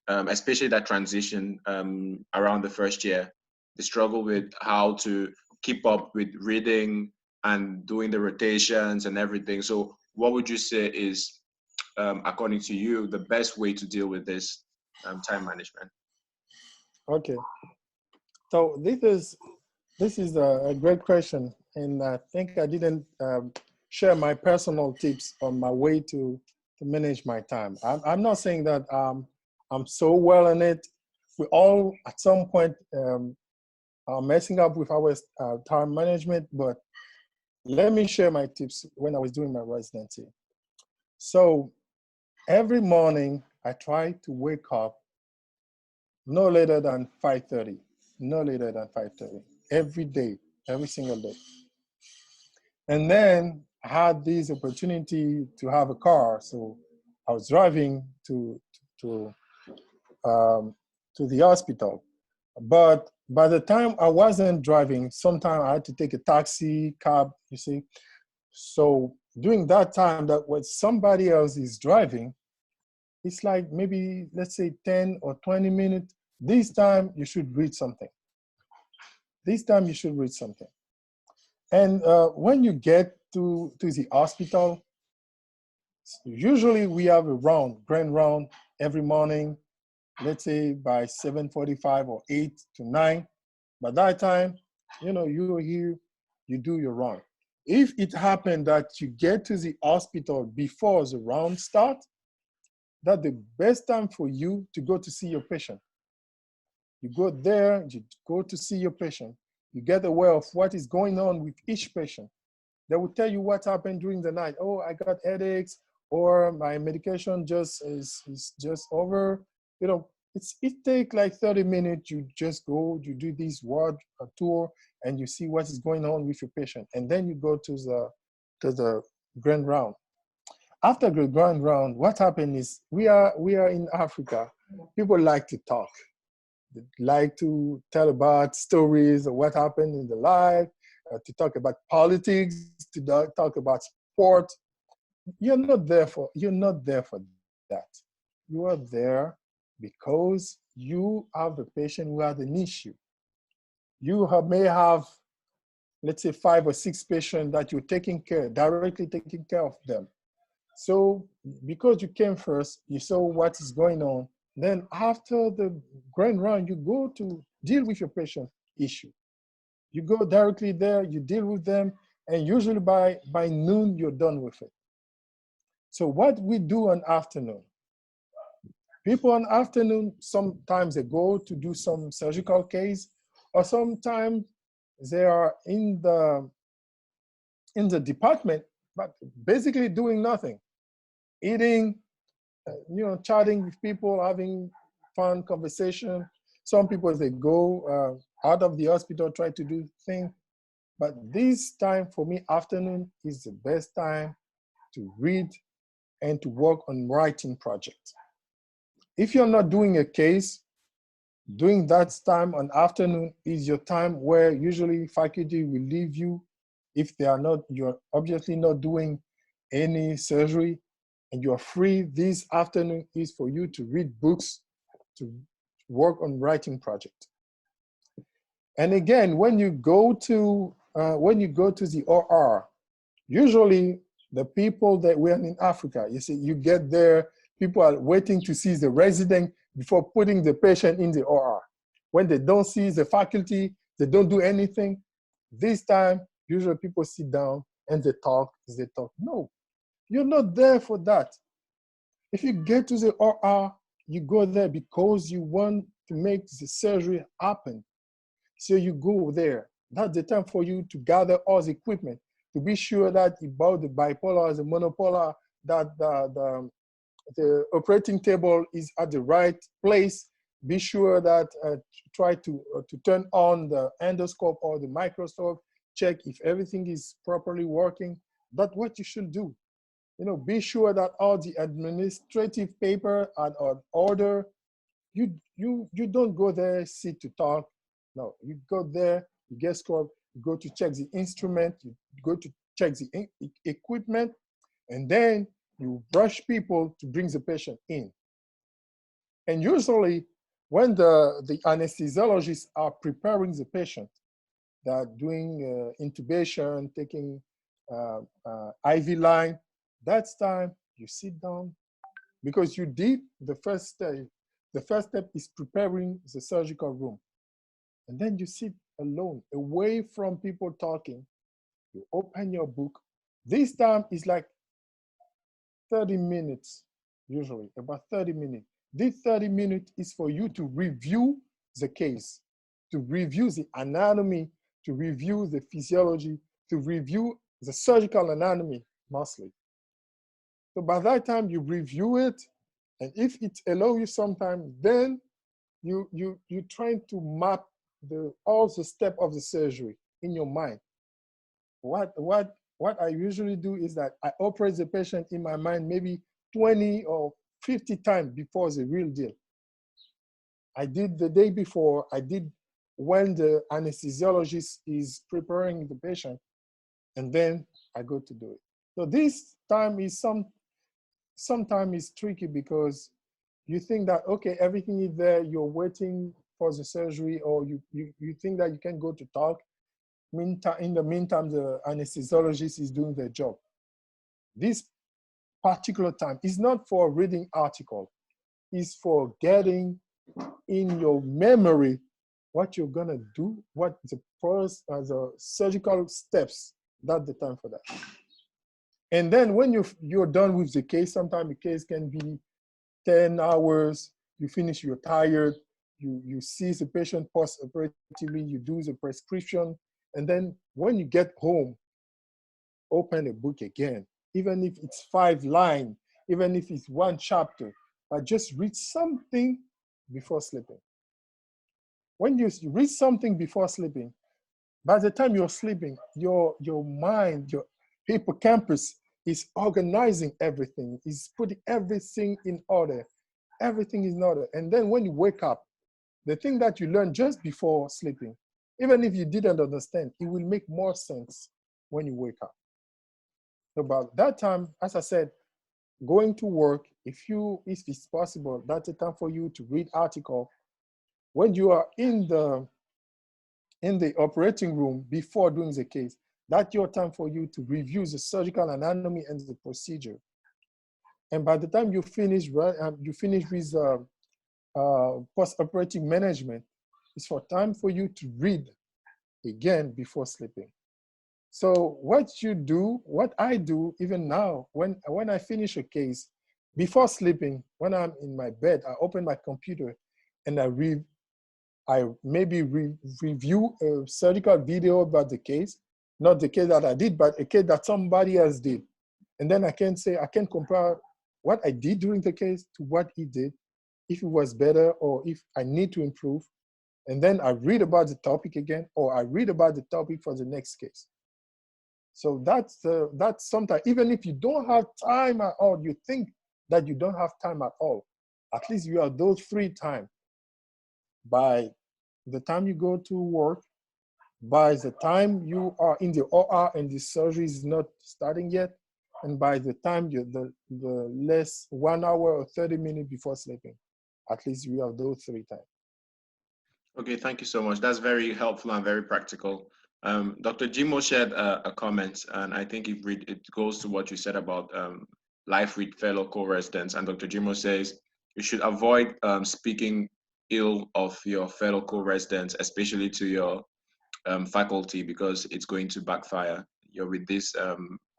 especially that transition around the first year. They struggle with how to keep up with reading and doing the rotations and everything. So what would you say is, according to you, the best way to deal with this time management? Okay. So this is a great question. And I think I didn't share my personal tips on my way to manage my time. I'm not saying that I'm so well in it. We all, at some point, are messing up with our time management, but let me share my tips when I was doing my residency. So every morning I try to wake up no later than 5:30, no later than 5:30, every day, every single day. And then I had this opportunity to have a car, so I was driving to the hospital. But by the time I wasn't driving, sometimes I had to take a taxi, cab, you see. So during that time that when somebody else is driving, it's like maybe, let's say 10 or 20 minutes. This time you should read something. This time you should read something. And when you get to the hospital, usually we have a grand round every morning, let's say by 7:45 or 8 to 9. By that time, you're here, you do your round. If it happened that you get to the hospital before the round starts, that's the best time for you to go to see your patient. You go there, you go to see your patient. You get aware of what is going on with each patient. They will tell you what happened during the night. Oh, I got headaches, or my medication is just over. It takes like 30 minutes. You just go, you do this ward tour, and you see what is going on with your patient. And then you go to the grand round. After the grand round, what happened is we are in Africa. People like to talk. They like to tell about stories of what happened in the life, to talk about politics, to talk about sport. You're not there for that. You are there because you have a patient who has an issue. You may have, let's say, 5 or 6 patients that you're directly taking care of them. So because you came first, you saw what is going on. Then after the grand round, you go to deal with your patient issue. You go directly there, you deal with them, and usually by noon, you're done with it. So what we do on afternoon, people on afternoon, sometimes they go to do some surgical case, or sometimes they are in the department, but basically doing nothing, eating, chatting with people, having fun conversation. Some people, they go out of the hospital, try to do things. But this time for me, afternoon is the best time to read and to work on writing projects. If you're not doing a case, during that time on afternoon is your time where usually faculty will leave you if you're obviously not doing any surgery and you're free. This afternoon is for you to read books, to work on writing projects. And again, when you go to the OR, usually the people that were in Africa, you see, you get there, people are waiting to see the resident before putting the patient in the OR. When they don't see the faculty, they don't do anything. This time, usually people sit down and they talk. No, you're not there for that. If you get to the OR, you go there because you want to make the surgery happen. So you go there. That's the time for you to gather all the equipment, to be sure that about the bipolar, the monopolar, that the operating table is at the right place. Be sure that try to turn on the endoscope or the microscope, check if everything is properly working. That's what you should do. Be sure that all the administrative paper are in order. You don't go there, sit to talk. No, you go there, you get scrubbed, you go to check the instrument, you go to check the equipment, and then you rush people to bring the patient in. And usually, when the anesthesiologists are preparing the patient, they're doing intubation, taking IV line, that's time you sit down because you did the first step. The first step is preparing the surgical room. And then you sit alone, away from people talking. You open your book. This time is like 30 minutes, usually, about 30 minutes. This 30 minutes is for you to review the case, to review the anatomy, to review the physiology, to review the surgical anatomy, mostly. So by that time, you review it, and if it allows you some time, then you're trying to map all the steps of the surgery in your mind. What I usually do is that I operate the patient in my mind maybe 20 or 50 times before the real deal. I did the day before, I did when the anesthesiologist is preparing the patient, and then I go to do it. So this time is sometimes it's tricky because you think that, okay, everything is there, you're waiting for the surgery, or you think that you can go to talk. In the meantime, the anesthesiologist is doing their job. This particular time is not for reading article, it's for getting in your memory what you're gonna do, what the surgical steps. That's the time for that. And then when you're done with the case, sometimes the case can be 10 hours, you finish, you're tired, you see the patient post-operatively, you do the prescription, and then when you get home, open a book again, even if it's 5 lines, even if it's 1 chapter, but just read something before sleeping. When you read something before sleeping, by the time you're sleeping, your mind, your hippocampus is organizing everything, is putting everything in order. Everything is in order. And then when you wake up, the thing that you learned just before sleeping, even if you didn't understand, it will make more sense when you wake up. So about that time, as I said, going to work, if it's possible, that's a time for you to read article. When you are in the operating room before doing the case, that's your time for you to review the surgical anatomy and the procedure. And by the time you finish with post-operating management, it's for time for you to read again before sleeping. So what I do even now, when I finish a case, before sleeping, when I'm in my bed, I open my computer and I maybe review a surgical video about the case, not the case that I did, but a case that somebody else did. And then I can compare what I did during the case to what he did, if it was better or if I need to improve. And then I read about the topic again, or I read about the topic for the next case. So that's sometimes, even if you don't have time at all, you think that you don't have time at all, at least you have those free time. By the time you go to work, by the time you are in the OR and the surgery is not starting yet, and by the time the less 1 hour or 30 minutes before sleeping, at least you have those 3 times. Okay, thank you so much. That's very helpful and very practical. Dr. Jimo shared a comment, and I think it goes to what you said about life with fellow co-residents. And Dr. Jimo says you should avoid speaking ill of your fellow co-residents, especially to your faculty, because it's going to backfire. You're with these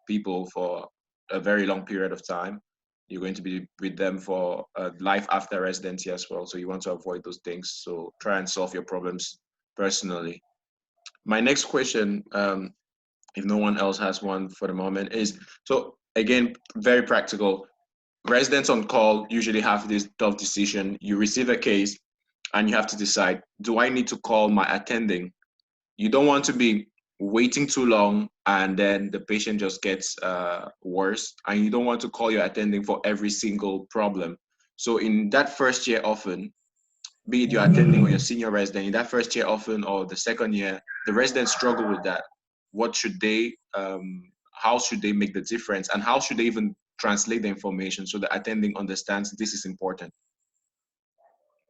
people for a very long period of time. You're going to be with them for life after residency as well. So you want to avoid those things. So try and solve your problems personally. My next question, if no one else has one for the moment, is, so again, very practical. Residents on call usually have this tough decision. You receive a case and you have to decide, do I need to call my attending? You don't want to be waiting too long and then the patient just gets worse, and you don't want to call your attending for every single problem. So in that first year, often, be it your attending or your senior resident, in that first year often, or the second year, the residents struggle with that. What should they, how should they make the difference, and how should they even translate the information so the attending understands this is important?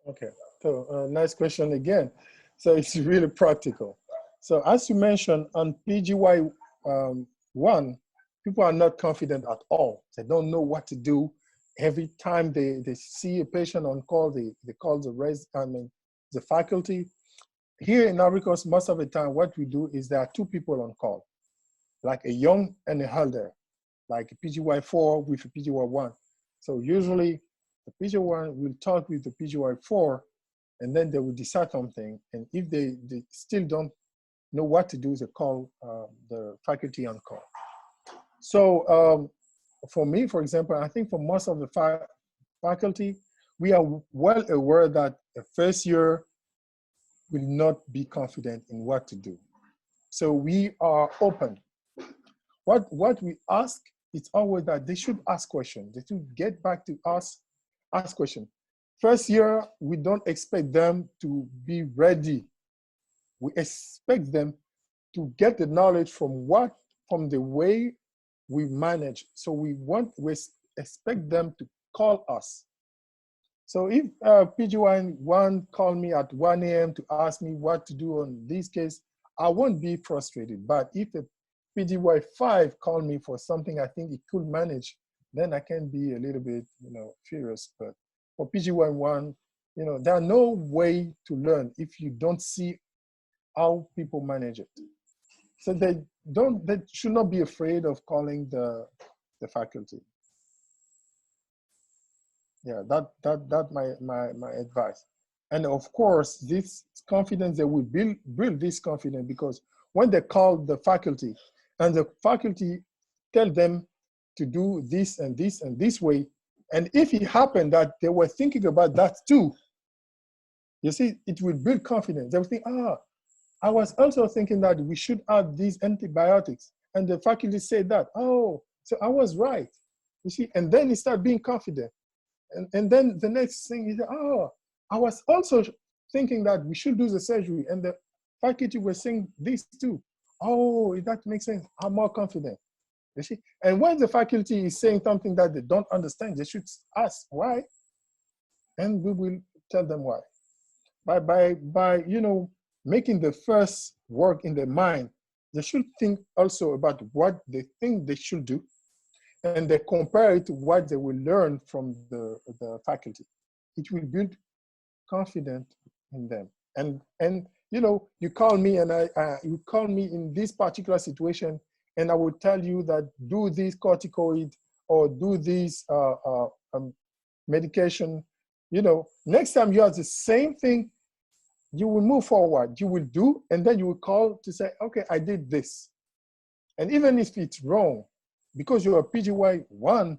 Okay, so nice question again. So it's really practical. So as you mentioned, on PGY 1, people are not confident at all. They don't know what to do. Every time they see a patient on call, they call the faculty. Here in Ivory Coast, most of the time, what we do is there are two people on call, like a young and a elder, like a PGY 4 with a PGY 1. So usually the PGY 1 will talk with the PGY 4, and then they will decide something. And if they still don't know what to do, they call the faculty on call. So for me, for example, I think for most of the faculty, we are well aware that the first year will not be confident in what to do. So we are open. What we ask, it's always that they should ask questions. They should get back to us, ask questions. First year, we don't expect them to be ready. We expect them to get the knowledge from the way we manage. So we expect them to call us. So if PGY1 called me at 1 a.m. to ask me what to do on this case, I won't be frustrated. But if a PGY5 called me for something I think it could manage, then I can be a little bit, furious. But for PGY1, there are no way to learn if you don't see how people manage it. So they should not be afraid of calling the faculty. Yeah, that my advice. And of course, this confidence, they will build this confidence, because when they call the faculty and the faculty tell them to do this and this and this way, and if it happened that they were thinking about that too, you see, it will build confidence. They will think, I was also thinking that we should add these antibiotics, and the faculty said that. Oh, so I was right. You see, and then you start being confident. And then the next thing is, I was also thinking that we should do the surgery, and the faculty were saying this too. Oh, that makes sense. I'm more confident. You see, and when the faculty is saying something that they don't understand, they should ask why, and we will tell them why. By making the first work in their mind, they should think also about what they think they should do, and they compare it to what they will learn from the faculty. It will build confidence in them. And you call me and you call me in this particular situation, and I will tell you that do this corticoid or do this medication. Next time you have the same thing, you will move forward. You will do, and then you will call to say, okay, I did this. And even if it's wrong, because you're a PGY1,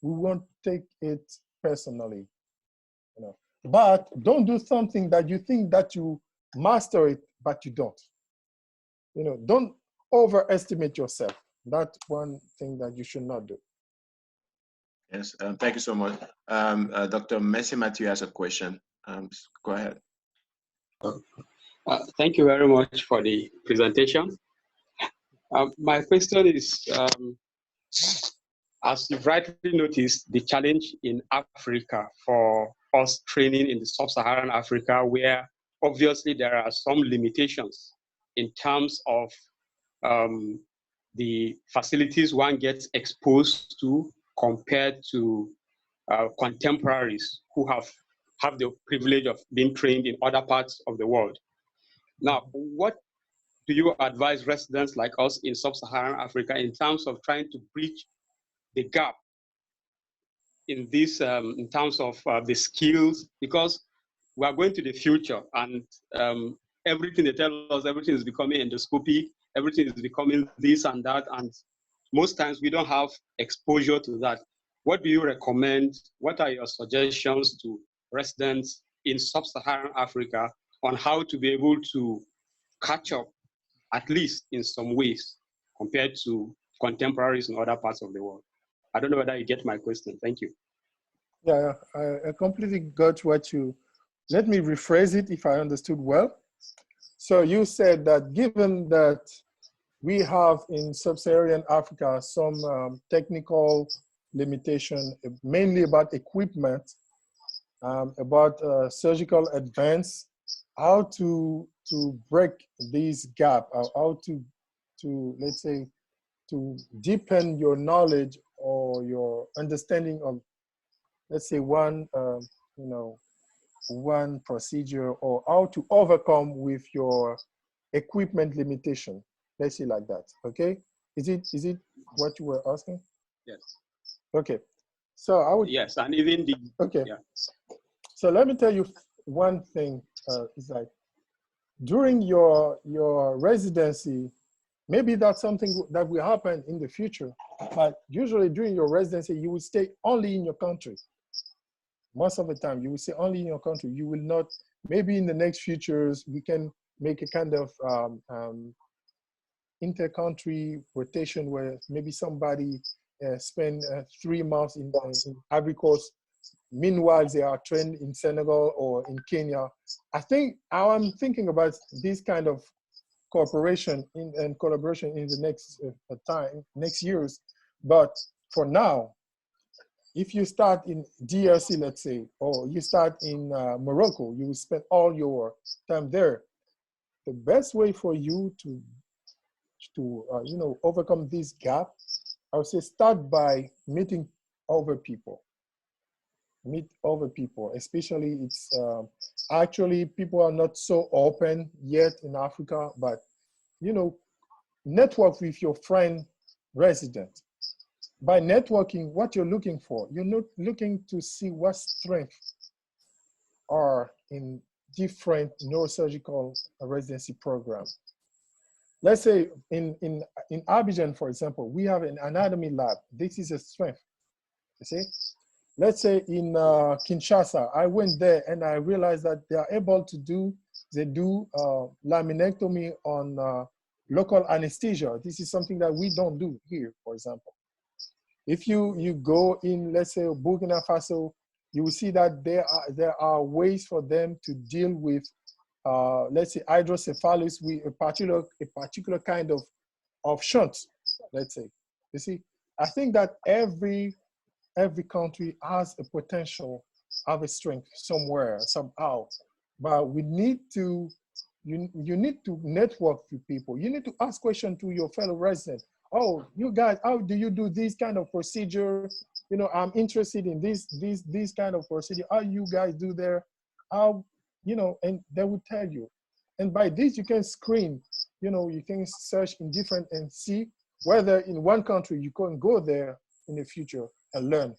we won't take it personally. But don't do something that you think that you master it, but you don't. Don't overestimate yourself. That's one thing that you should not do. Yes, thank you so much. Dr. Messi Matthew has a question. Go ahead. Thank you very much for the presentation. My question is, as you've rightly noticed, the challenge in Africa for us training in the sub-Saharan Africa, where obviously there are some limitations in terms of the facilities one gets exposed to compared to contemporaries who have the privilege of being trained in other parts of the world. Now, what do you advise residents like us in sub-Saharan Africa in terms of trying to bridge the gap in this, in terms of the skills? Because we are going to the future, and everything they tell us, everything is becoming endoscopy, everything is becoming this and that, and most times we don't have exposure to that. What do you recommend? What are your suggestions to residents in sub-Saharan Africa on how to be able to catch up, at least in some ways, compared to contemporaries in other parts of the world? I don't know whether you get my question. Thank you. Yeah, I completely got what you, let me rephrase it if I understood well. So you said that given that we have in sub-Saharan Africa some technical limitation, mainly about equipment, about surgical advance, how to break this gap, how to let's say, to deepen your knowledge or your understanding of, let's say, one one procedure, or how to overcome with your equipment limitation. Let's say like that. Okay, is it what you were asking? Yes. Okay, so I would. Yes, and even the. Okay. Yeah. So let me tell you one thing. Is like during your residency, maybe that's something that will happen in the future. But usually during your residency, you will stay only in your country. Most of the time, you will stay only in your country. You will not. Maybe in the next futures, we can make a kind of inter-country rotation where maybe somebody spend 3 months in Ivory Coast. Meanwhile, they are trained in Senegal or in Kenya. I think I'm thinking about this kind of cooperation and collaboration in the next years. But for now, if you start in DRC, let's say, or you start in Morocco, you will spend all your time there. The best way for you to overcome this gap, I would say start by meeting other people. Meet other people, especially it's actually people are not so open yet in Africa, but network with your friend resident. By networking, what you're looking for, you're not looking to see what strengths are in different neurosurgical residency programs. Let's say in Abidjan, for example, we have an anatomy lab. This is a strength, you see? Let's say in Kinshasa, I went there and I realized that they are able to do laminectomy on local anesthesia. This is something that we don't do here, for example. If you go in, let's say, Burkina Faso, you will see that there are ways for them to deal with, let's say, hydrocephalus with a particular kind of shunt, let's say. You see, I think that every country has a potential, have a strength somewhere, somehow, but we need to, you need to network with people. You need to ask questions to your fellow residents. Oh, you guys, how do you do this kind of procedure? I'm interested in this kind of procedure. How you guys do there? How, and they will tell you. And by this, you can screen, you can search in different and see whether in one country you can go there in the future and learn.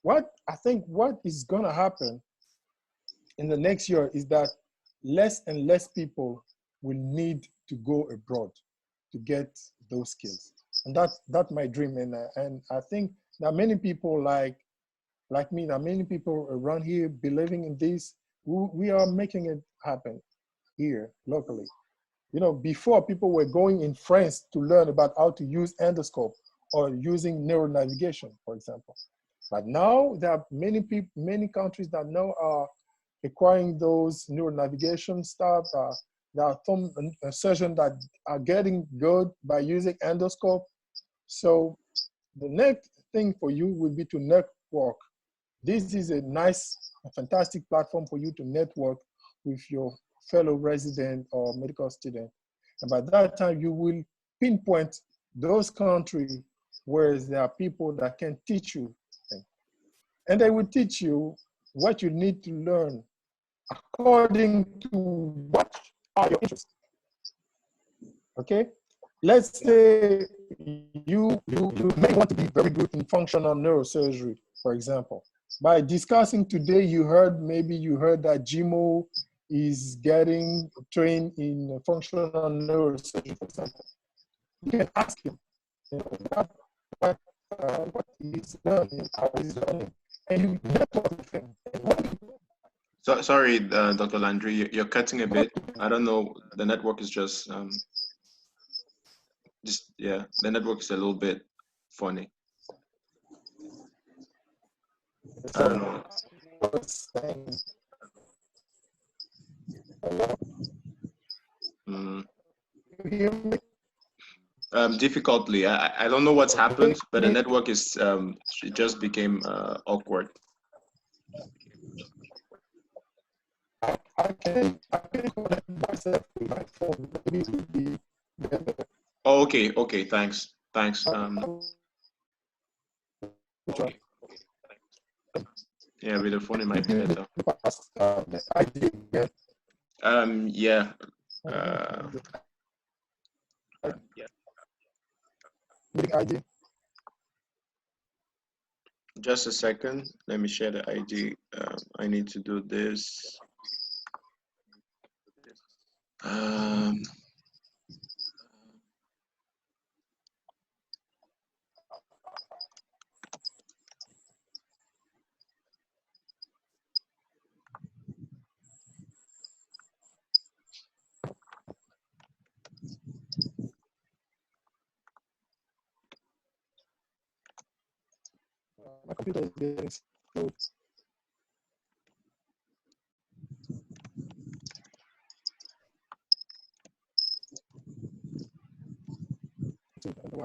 I think what is gonna happen in the next year is that less and less people will need to go abroad to get those skills. And that's my dream. And I think there are many people like me, there are many people around here believing in this. We are making it happen here locally. Before people were going in France to learn about how to use endoscope or using neuronavigation, for example. But now there are many countries that now are acquiring those neuronavigation stuff. There are some surgeons that are getting good by using endoscope. So the next thing for you would be to network. This is a fantastic platform for you to network with your fellow resident or medical student. And by that time, you will pinpoint those countries where there are people that can teach you things. And they will teach you what you need to learn according to what are your interests. Okay? Let's say you may want to be very good in functional neurosurgery, for example. By discussing today, maybe you heard that Jimo is getting trained in functional neurosurgery, for example. You can ask him, what he's learning, how he's learning, and you network with him. So, sorry, Dr. Landry, you're cutting a bit. I don't know, the network is just yeah, the network is a little bit funny. I don't know. Difficultly. I don't know what's happened, but the network is it just became awkward. I can connect myself to my phone. Maybe it would be better. Oh, okay, thanks. Yeah, with the phone it might be better. Yeah. Just a second. Let me share the ID. I need to do this. My computer is getting slow.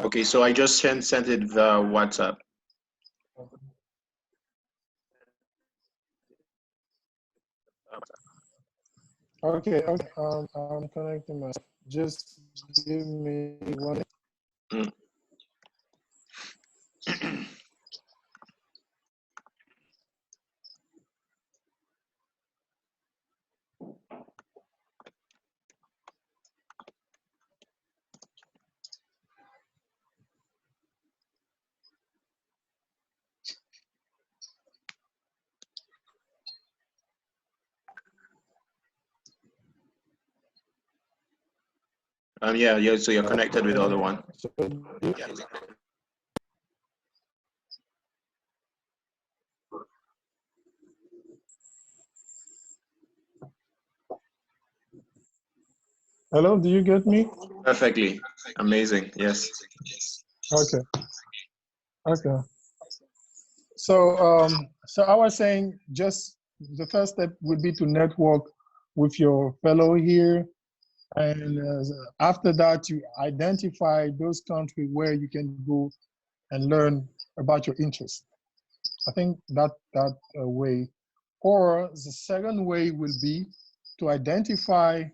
Okay, so I just sent it via WhatsApp. Okay, I'm connecting myself. Just give me 1 minute. Yeah, so you're connected with the other one. Hello, do you get me? Perfectly. Amazing. Yes. Okay. So so I was saying, just the first step would be to network with your fellow here, and after that you identify those countries where you can go and learn about your interests. I think that way. Or the second way will be to identify,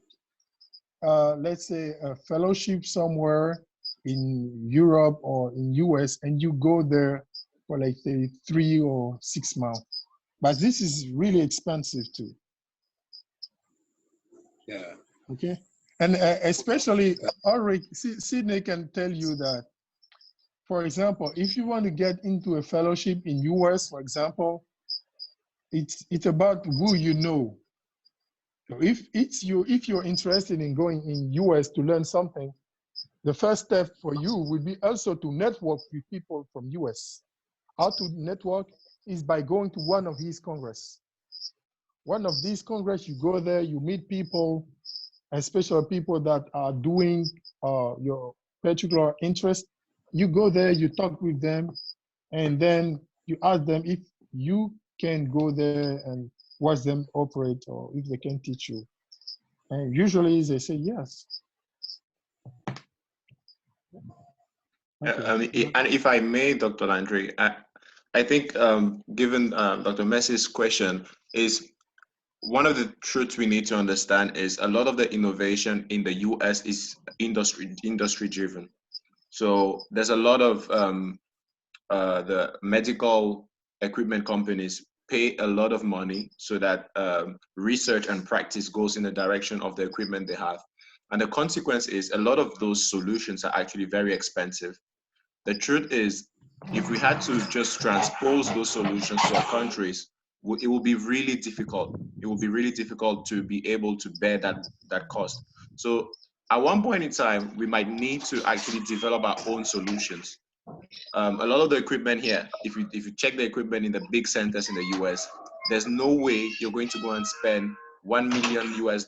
let's say, a fellowship somewhere in Europe or in US, and you go there for like say 3 or 6 months. But this is really expensive too. Yeah. Okay. And especially, Ulrich, Sydney can tell you that, for example, if you want to get into a fellowship in US, for example, it's about who you know. So if you're interested in going in US to learn something, the first step for you would be also to network with people from US. How to network is by going to one of his congress. One of these congress, you go there, you meet people, especially people that are doing your particular interest. You go there, you talk with them, and then you ask them if you can go there and watch them operate, or if they can teach you. And usually they say yes. Okay. And if I may, Dr. Landry, I think given Dr. Messi's question is, one of the truths we need to understand is a lot of the innovation in the US is industry driven. So there's a lot of the medical equipment companies pay a lot of money so that research and practice goes in the direction of the equipment they have. And the consequence is a lot of those solutions are actually very expensive. The truth is, if we had to just transpose those solutions to our countries, it will be really difficult. It will be really difficult to be able to bear that cost. So at one point in time, we might need to actually develop our own solutions. A lot of the equipment here, if you check the equipment in the big centers in the US, there's no way you're going to go and spend $1 million US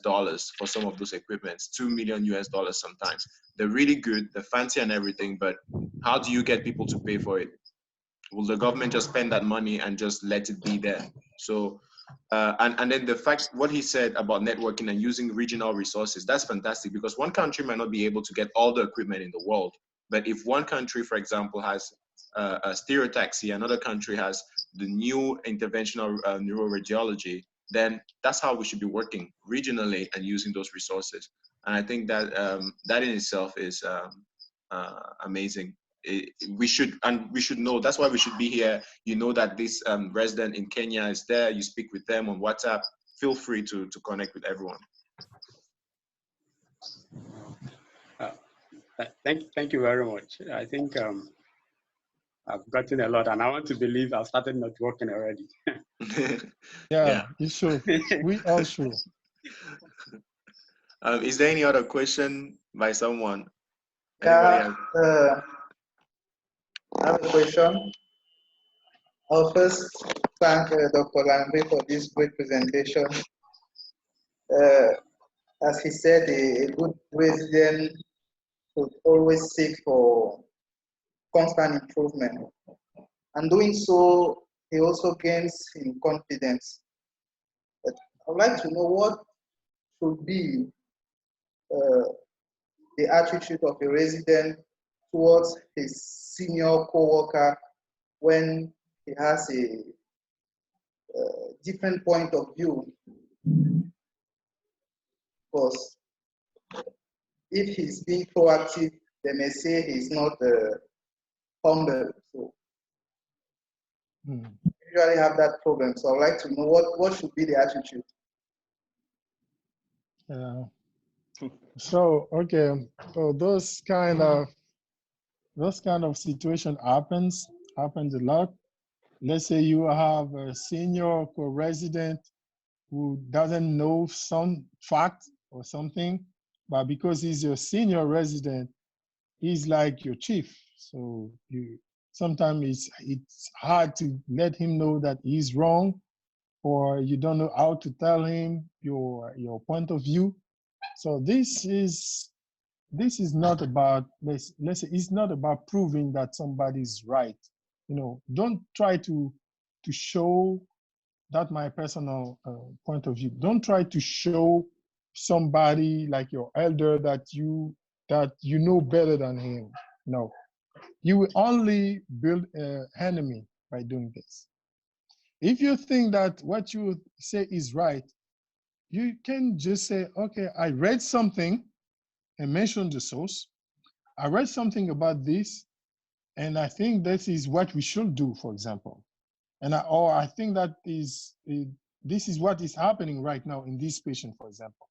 for some of those equipments, $2 million US sometimes. They're really good, they're fancy and everything, but how do you get people to pay for it? Will the government just spend that money and just let it be there? So, and then the fact, what he said about networking and using regional resources, that's fantastic, because one country might not be able to get all the equipment in the world. But if one country, for example, has a stereotaxy, another country has the new interventional neuroradiology, then that's how we should be working regionally and using those resources. And I think that that in itself is amazing. We should know, that's why we should be here. You know that this resident in Kenya is there, you speak with them on WhatsApp. Feel free to connect with everyone. Thank you very much. I think I've gotten a lot, and I want to believe I've started networking already. Yeah, you should. We all should. Is there any other question by someone? Yeah, I have a question. I'll first thank Dr. Landry for this great presentation. As he said, a good resident should always seek for constant improvement. And doing so, he also gains in confidence. But I would like to know what should be the attitude of a resident towards his senior co-worker when he has a different point of view. Because if he's being proactive, they may say he's not humble. So usually have that problem. So I'd like to know what should be the attitude. So okay, so those kind of situation happens a lot. Let's say you have a senior co-resident who doesn't know some fact or something, but because he's your senior resident, he's like your chief. So sometimes it's hard to let him know that he's wrong, or you don't know how to tell him your point of view. So this is not about, let's say, it's not about proving that somebody's right. You know, don't try to show that my personal point of view. Don't try to show somebody like your elder that you know better than him. No, you will only build an enemy by doing this. If you think that what you say is right, you can just say, okay, I read something and mention the source. I read something about this, and I think this is what we should do, for example. And I think that this is what is happening right now in this patient, for example.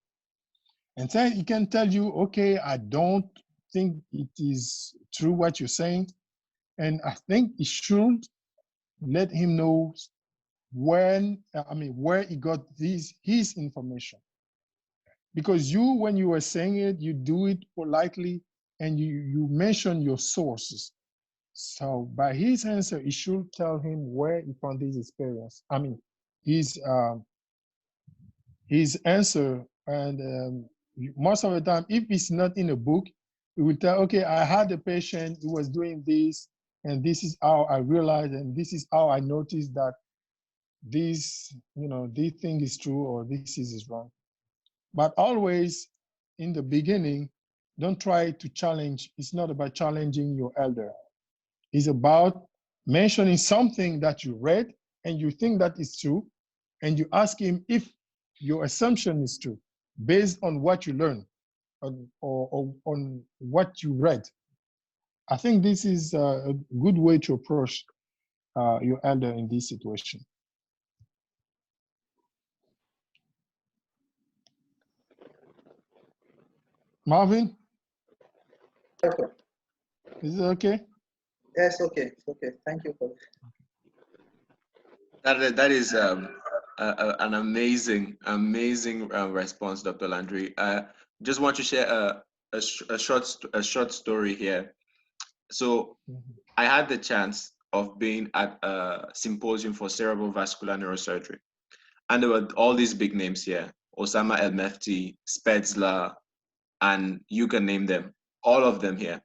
And then he can tell you, okay, I don't think it is true what you're saying. And I think he should let him know where he got his information. Because when you were saying it, you do it politely and you mention your sources. So by his answer, he should tell him where he found his experience. I mean, his answer. And most of the time, if it's not in a book, he will tell, okay, I had a patient who was doing this, and this is how I realized, and this is how I noticed that this thing is true or this is wrong. But always in the beginning, don't try to challenge. It's not about challenging your elder. It's about mentioning something that you read and you think that is true, and you ask him if your assumption is true based on what you learn or on what you read. I think this is a good way to approach your elder in this situation. Marvin? Okay. Is it okay? Yes, okay. It's okay. Thank you for That is an amazing response, Dr. Landry. Just want to share a short story here. So I had the chance of being at a symposium for cerebral vascular neurosurgery, and there were all these big names here: Osama El Mefti, Spetzler, and you can name them, all of them here.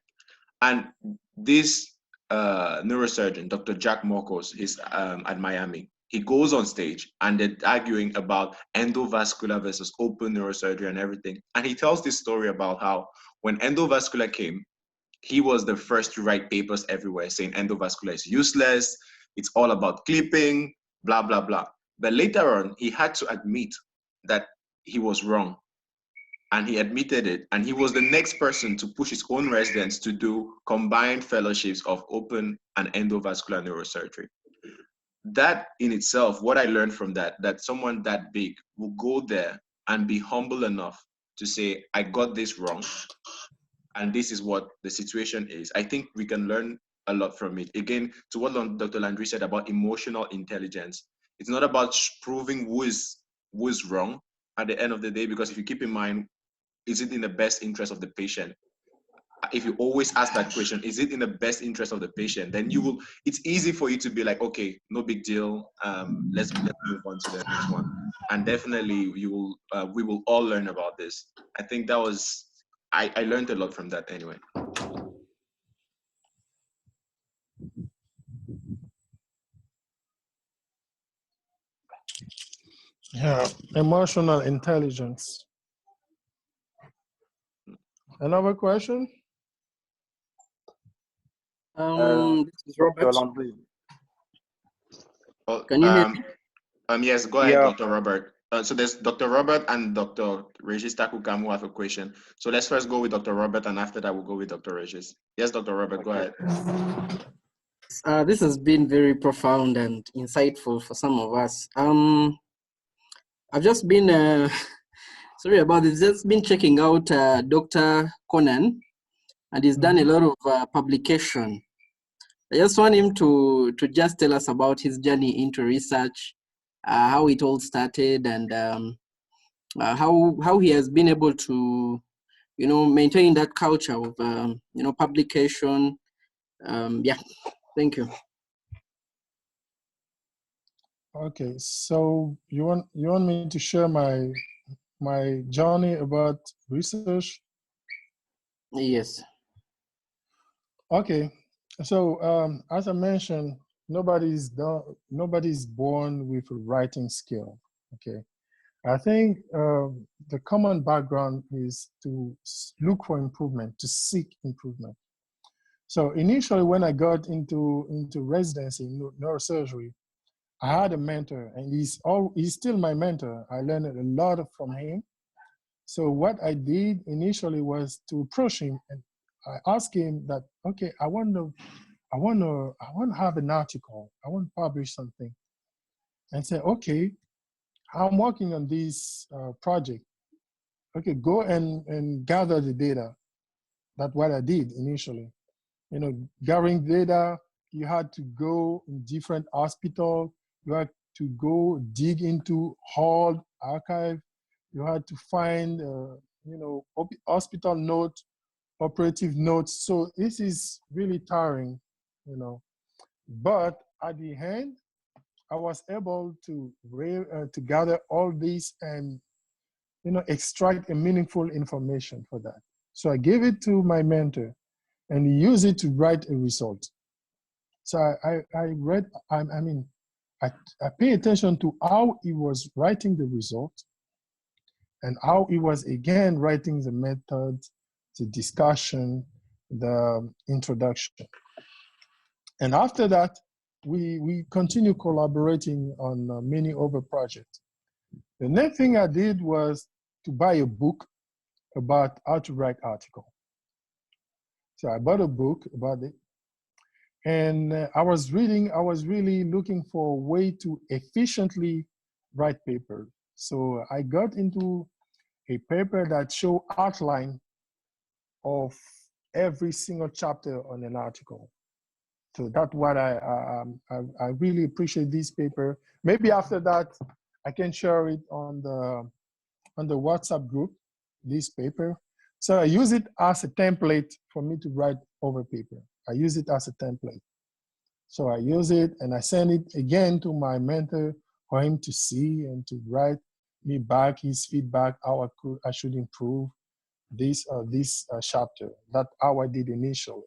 And this neurosurgeon, Dr. Jack Mokos, is at Miami. He goes on stage and they're arguing about endovascular versus open neurosurgery and everything. And he tells this story about how when endovascular came, he was the first to write papers everywhere saying endovascular is useless, it's all about clipping, blah, blah, blah. But later on, he had to admit that he was wrong. And he admitted it. And he was the next person to push his own residents to do combined fellowships of open and endovascular neurosurgery. That in itself, what I learned from that someone that big will go there and be humble enough to say, I got this wrong, and this is what the situation is. I think we can learn a lot from it. Again, to what Dr. Landry said about emotional intelligence, it's not about proving who is wrong at the end of the day, because if you keep in mind, is it in the best interest of the patient? If you always ask that question, is it in the best interest of the patient? Then you will, it's easy for you to be like, okay, no big deal. Let's move on to the next one. And definitely we will all learn about this. I think that was, I learned a lot from that anyway. Yeah, emotional intelligence. Another question? This is Robert. Oh, Can you hear me? Yes, go ahead, Yeah. Dr. Robert. So there's Dr. Robert and Dr. Regis Takukam who have a question. So let's first go with Dr. Robert, and after that we'll go with Dr. Regis. Yes, Dr. Robert, go ahead. This has been very profound and insightful for some of us. I've just been, sorry about this, just been checking out Dr. Konan, and he's done a lot of publication. I just want him to just tell us about his journey into research, how it all started, and how he has been able to, maintain that culture of, publication. Yeah, thank you. Okay, so you want me to share my journey about research? Yes. Okay, so as I mentioned, nobody's born with a writing skill. Okay, I think the common background is to look for improvement, to seek improvement. So initially, when I got into residency in neurosurgery, I had a mentor, and he's still my mentor. I learned a lot from him. So what I did initially was to approach him, and I asked him that, okay, I want to have an article. I want to publish something. And say, okay, I'm working on this project. Okay, go and gather the data. That's what I did initially. Gathering data, you had to go in different hospitals. You had to go dig into old archive. You had to find, hospital notes, operative notes. So this is really tiring, But at the end, I was able to gather all this and, extract a meaningful information for that. So I gave it to my mentor, and he used it to write a result. So I pay attention to how he was writing the result and how he was again writing the method, the discussion, the introduction. And after that, we continue collaborating on many other projects. The next thing I did was to buy a book about how to write article. So I bought a book about it. And I was really looking for a way to efficiently write paper. So I got into a paper that showed outline of every single chapter on an article. So that's what I really appreciate this paper. Maybe after that, I can share it on the WhatsApp group, this paper. So I use it as a template for me to write over paper. I use it as a template. So I use it and I send it again to my mentor for him to see and to write me back his feedback, how I should improve this chapter. That's how I did initially.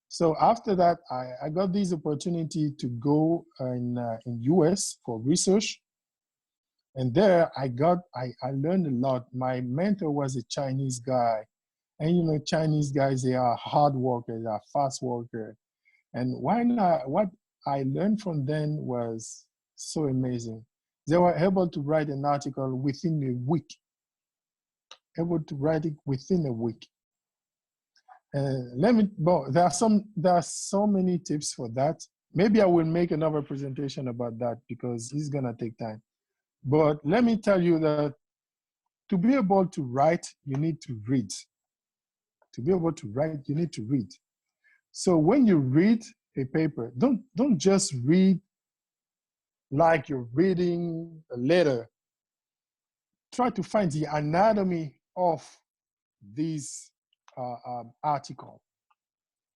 So after that, I got this opportunity to go in US for research. And there I learned a lot. My mentor was a Chinese guy. And you know, Chinese guys, they are hard workers, they are fast workers. And what I learned from them was so amazing. They were able to write an article within a week. Able to write it within a week. There are so many tips for that. Maybe I will make another presentation about that because it's gonna take time. But let me tell you that to be able to write, you need to read. To be able to write, you need to read. So when you read a paper, don't just read like you're reading a letter. Try to find the anatomy of this article.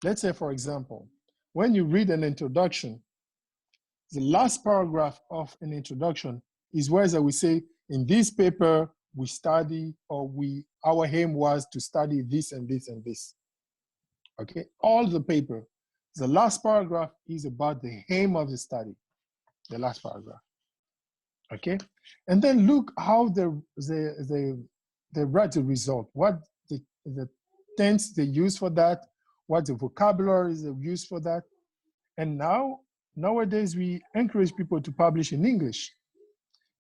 Let's say, for example, when you read an introduction, the last paragraph of an introduction is where we say, in this paper, we study, or our aim was to study this and this and this. Okay, all the paper. The last paragraph is about the aim of the study, the last paragraph. Okay, and then look how they write the result, what the tense they use for that, what the vocabulary they use for that. And nowadays we encourage people to publish in English.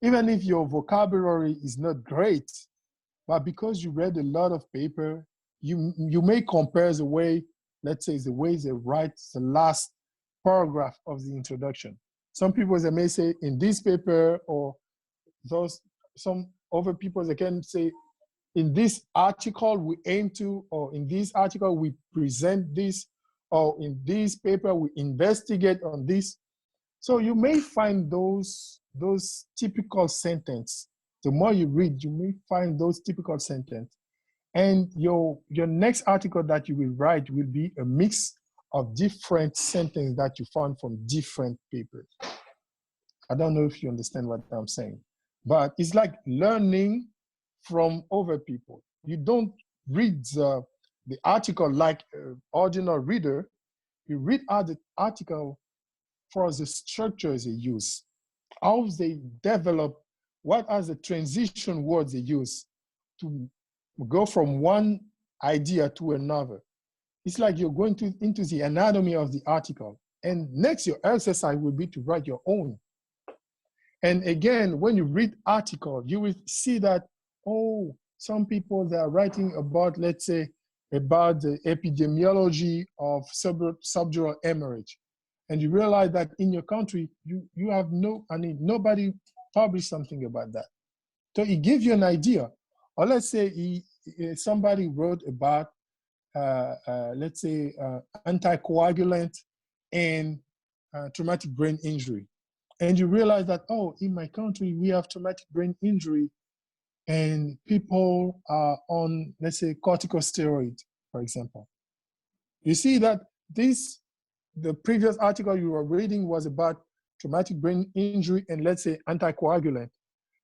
Even if your vocabulary is not great, but because you read a lot of paper, you may compare the way, let's say, the way they write the last paragraph of the introduction. Some people, they may say, in this paper, or some other people, they can say, in this article we aim to, or in this article we present this, or in this paper we investigate on this. So you may find those typical sentences. The more you read, you may find those typical sentences. And your next article that you will write will be a mix of different sentences that you found from different papers. I don't know if you understand what I'm saying, but it's like learning from other people. You don't read the article like an ordinary reader. You read out the article for the structures they use, how they develop, what are the transition words they use to go from one idea to another. It's like you're going into the anatomy of the article. And next, your exercise will be to write your own. And again, when you read article, you will see that, oh, some people that are writing about, let's say, about the epidemiology of subdural hemorrhage. And you realize that in your country, you have nobody published something about that. So it gives you an idea. Or let's say somebody wrote about, let's say, anticoagulant and traumatic brain injury. And you realize that, oh, in my country, we have traumatic brain injury and people are on, let's say, corticosteroid, for example. You see that the previous article you were reading was about traumatic brain injury and, let's say, anticoagulant.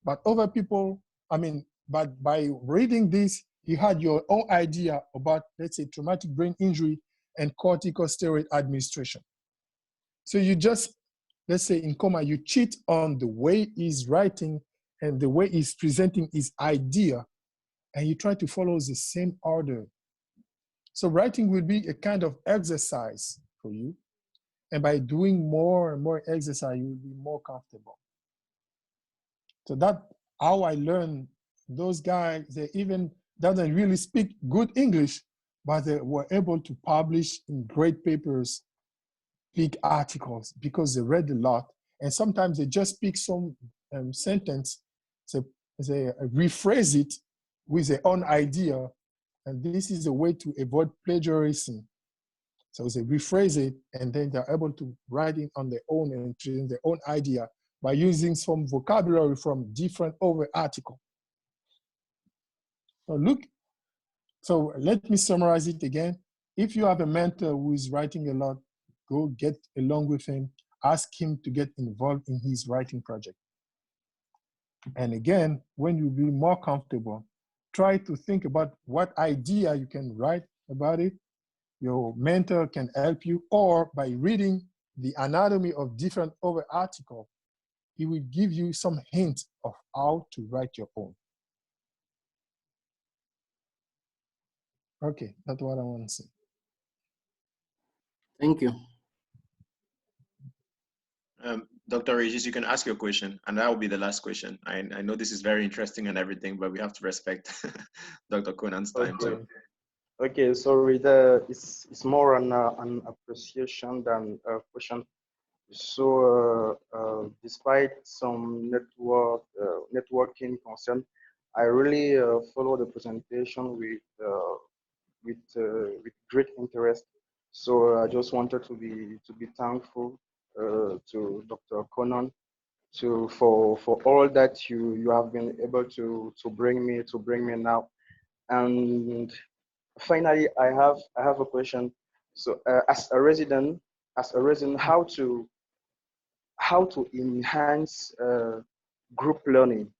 But other people, but by reading this, you had your own idea about, let's say, traumatic brain injury and corticosteroid administration. So you just, let's say in comma, you cheat on the way he's writing and the way he's presenting his idea, and you try to follow the same order. So writing will be a kind of exercise for you. And by doing more and more exercise, you will be more comfortable. So that how I learned. Those guys, they even doesn't really speak good English, but they were able to publish in great papers, big articles, because they read a lot. And sometimes they just pick some sentence, so they rephrase it with their own idea. And this is a way to avoid plagiarism. So they rephrase it, and then they're able to write it on their own and change their own idea by using some vocabulary from different other articles. So let me summarize it again. If you have a mentor who is writing a lot, go get along with him, ask him to get involved in his writing project. And again, when you be more comfortable, try to think about what idea you can write about it. Your mentor can help you, or by reading the anatomy of different other articles, he will give you some hints of how to write your own. Okay, that's what I want to say. Thank you. Dr. Regis, you can ask your question, and that will be the last question. I know this is very interesting and everything, but we have to respect Dr. Konan's time too. Okay, sorry, it's more an appreciation than a question. So despite some networking concern, I really follow the presentation with great interest. So I just wanted to be thankful to Dr. Konan for all that you have been able to bring me now. And finally, I have a question. So as a resident, how to enhance group learning?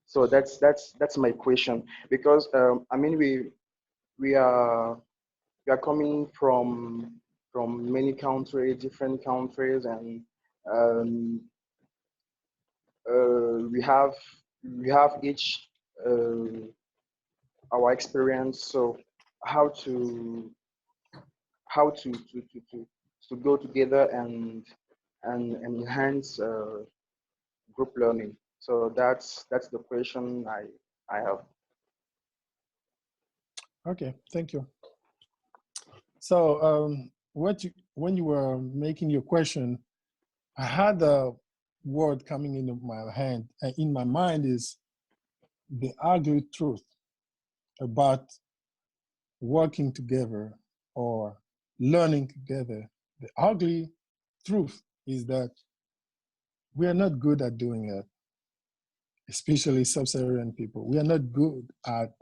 So that's my question, because I mean we are coming from many countries, different countries, and we have each our experience. So how to go together and enhance group learning. So that's the question I have. Okay, thank you. So when you were making your question, I had a word coming into my hand, and in my mind is the ugly truth about working together or learning together. The ugly truth is that we are not good at doing it, especially sub-Saharan people. We are not good at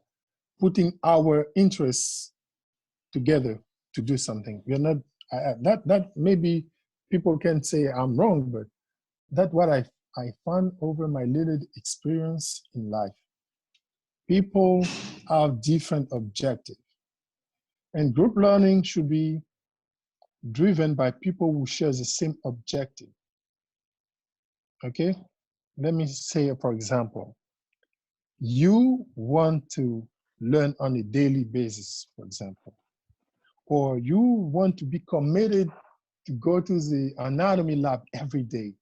putting our interests together to do something. We are not, that maybe people can say I'm wrong, but that's what I found over my little experience in life. People have different objectives. And group learning should be driven by people who share the same objective. Okay? Let me say, for example, you want to learn on a daily basis, for example, or you want to be committed to go to the anatomy lab every day,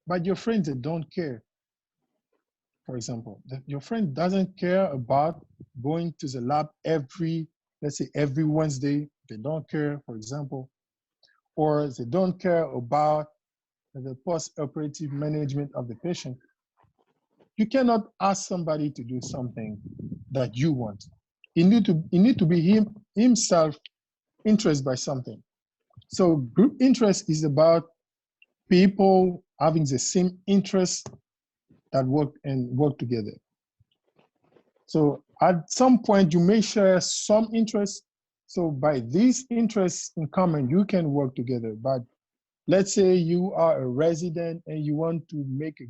but your friends don't care. For example, your friend doesn't care about going to the lab let's say every Wednesday. They don't care, for example, or they don't care about the post-operative management of the patient. You cannot ask somebody to do something that you want. He need to be himself interested by something. So group interest is about people having the same interests that work together. So at some point you may share some interests. So by these interests in common, you can work together. But let's say you are a resident and you want to make a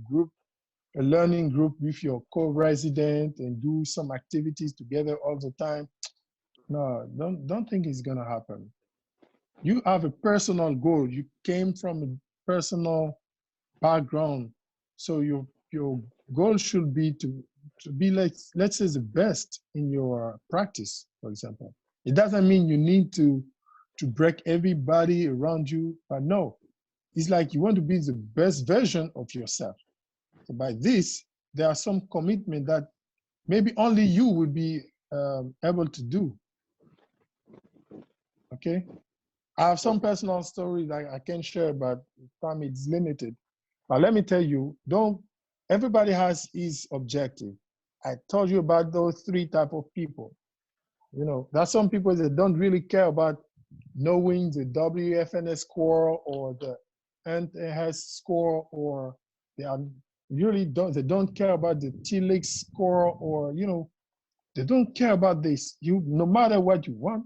learning group with your co-resident and do some activities together all the time. No, don't think it's gonna happen. You have a personal goal. You came from a personal background. So your goal should be to be like, let's say, the best in your practice, for example. It doesn't mean you need to break everybody around you, but no. It's like you want to be the best version of yourself. by this, there are some commitment that maybe only you will be able to do. Okay, I have some personal stories that I can share, but time is limited. But let me tell you, everybody has his objective. I told you about those 3 types of people. You know, there's some people that don't really care about knowing the WFNS score or the NTS score, or they don't care about the TLIX score, or, you know, they don't care about this. No matter what you want,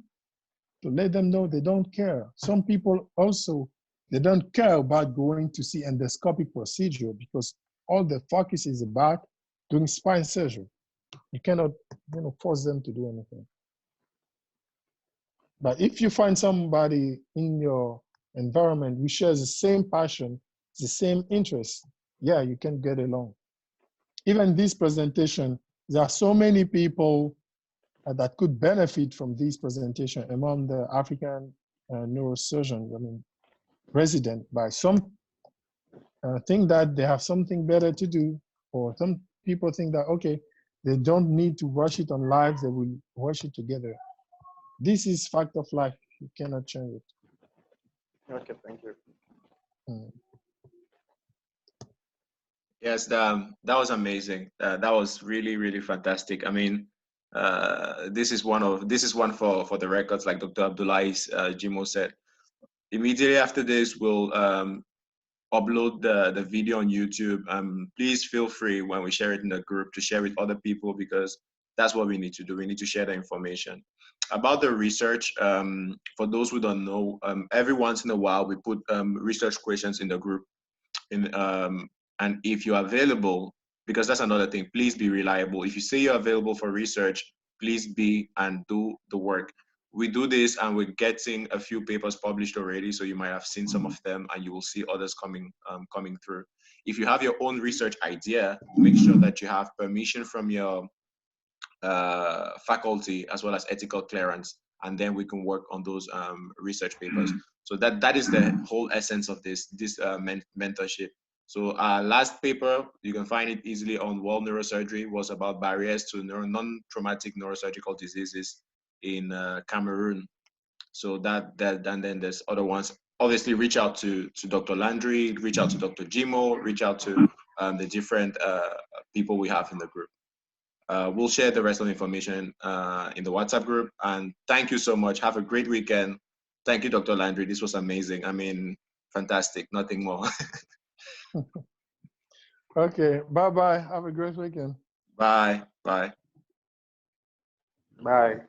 to let them know they don't care. Some people also, they don't care about going to see endoscopic procedure because all the focus is about doing spine surgery. You cannot, you know, force them to do anything. But if you find somebody in your environment who shares the same passion, the same interest, yeah, you can get along. Even this presentation, there are so many people that could benefit from this presentation among the African neurosurgeons, I mean, resident. By some think that they have something better to do, or some people think that, okay, they don't need to watch it on live, they will watch it together. This is fact of life, you cannot change it. Okay, thank you. Yes, that was amazing. That was really, really fantastic. I mean, this is one for the records, like Dr. Abdullah's Jimo said. Immediately after this, we'll upload the video on YouTube. Please feel free when we share it in the group to share with other people, because that's what we need to do. We need to share the information. About the research, for those who don't know, every once in a while we put research questions in the group. And if you're available, because that's another thing, please be reliable. If you say you're available for research, please be and do the work. We do this and we're getting a few papers published already, so you might have seen some of them and you will see others coming through. If you have your own research idea, make sure that you have permission from your faculty as well as ethical clearance, and then we can work on those research papers. So that is the whole essence of this mentorship. So our last paper, you can find it easily on World Neurosurgery, was about barriers to non-traumatic neurosurgical diseases in Cameroon. So and then there's other ones. Obviously, reach out to Dr. Landry, reach out to Dr. Jimo, reach out to the different people we have in the group. We'll share the rest of the information in the WhatsApp group. And thank you so much. Have a great weekend. Thank you, Dr. Landry. This was amazing. I mean, fantastic. Nothing more. Okay, bye-bye. Have a great weekend. Bye. Bye. Bye.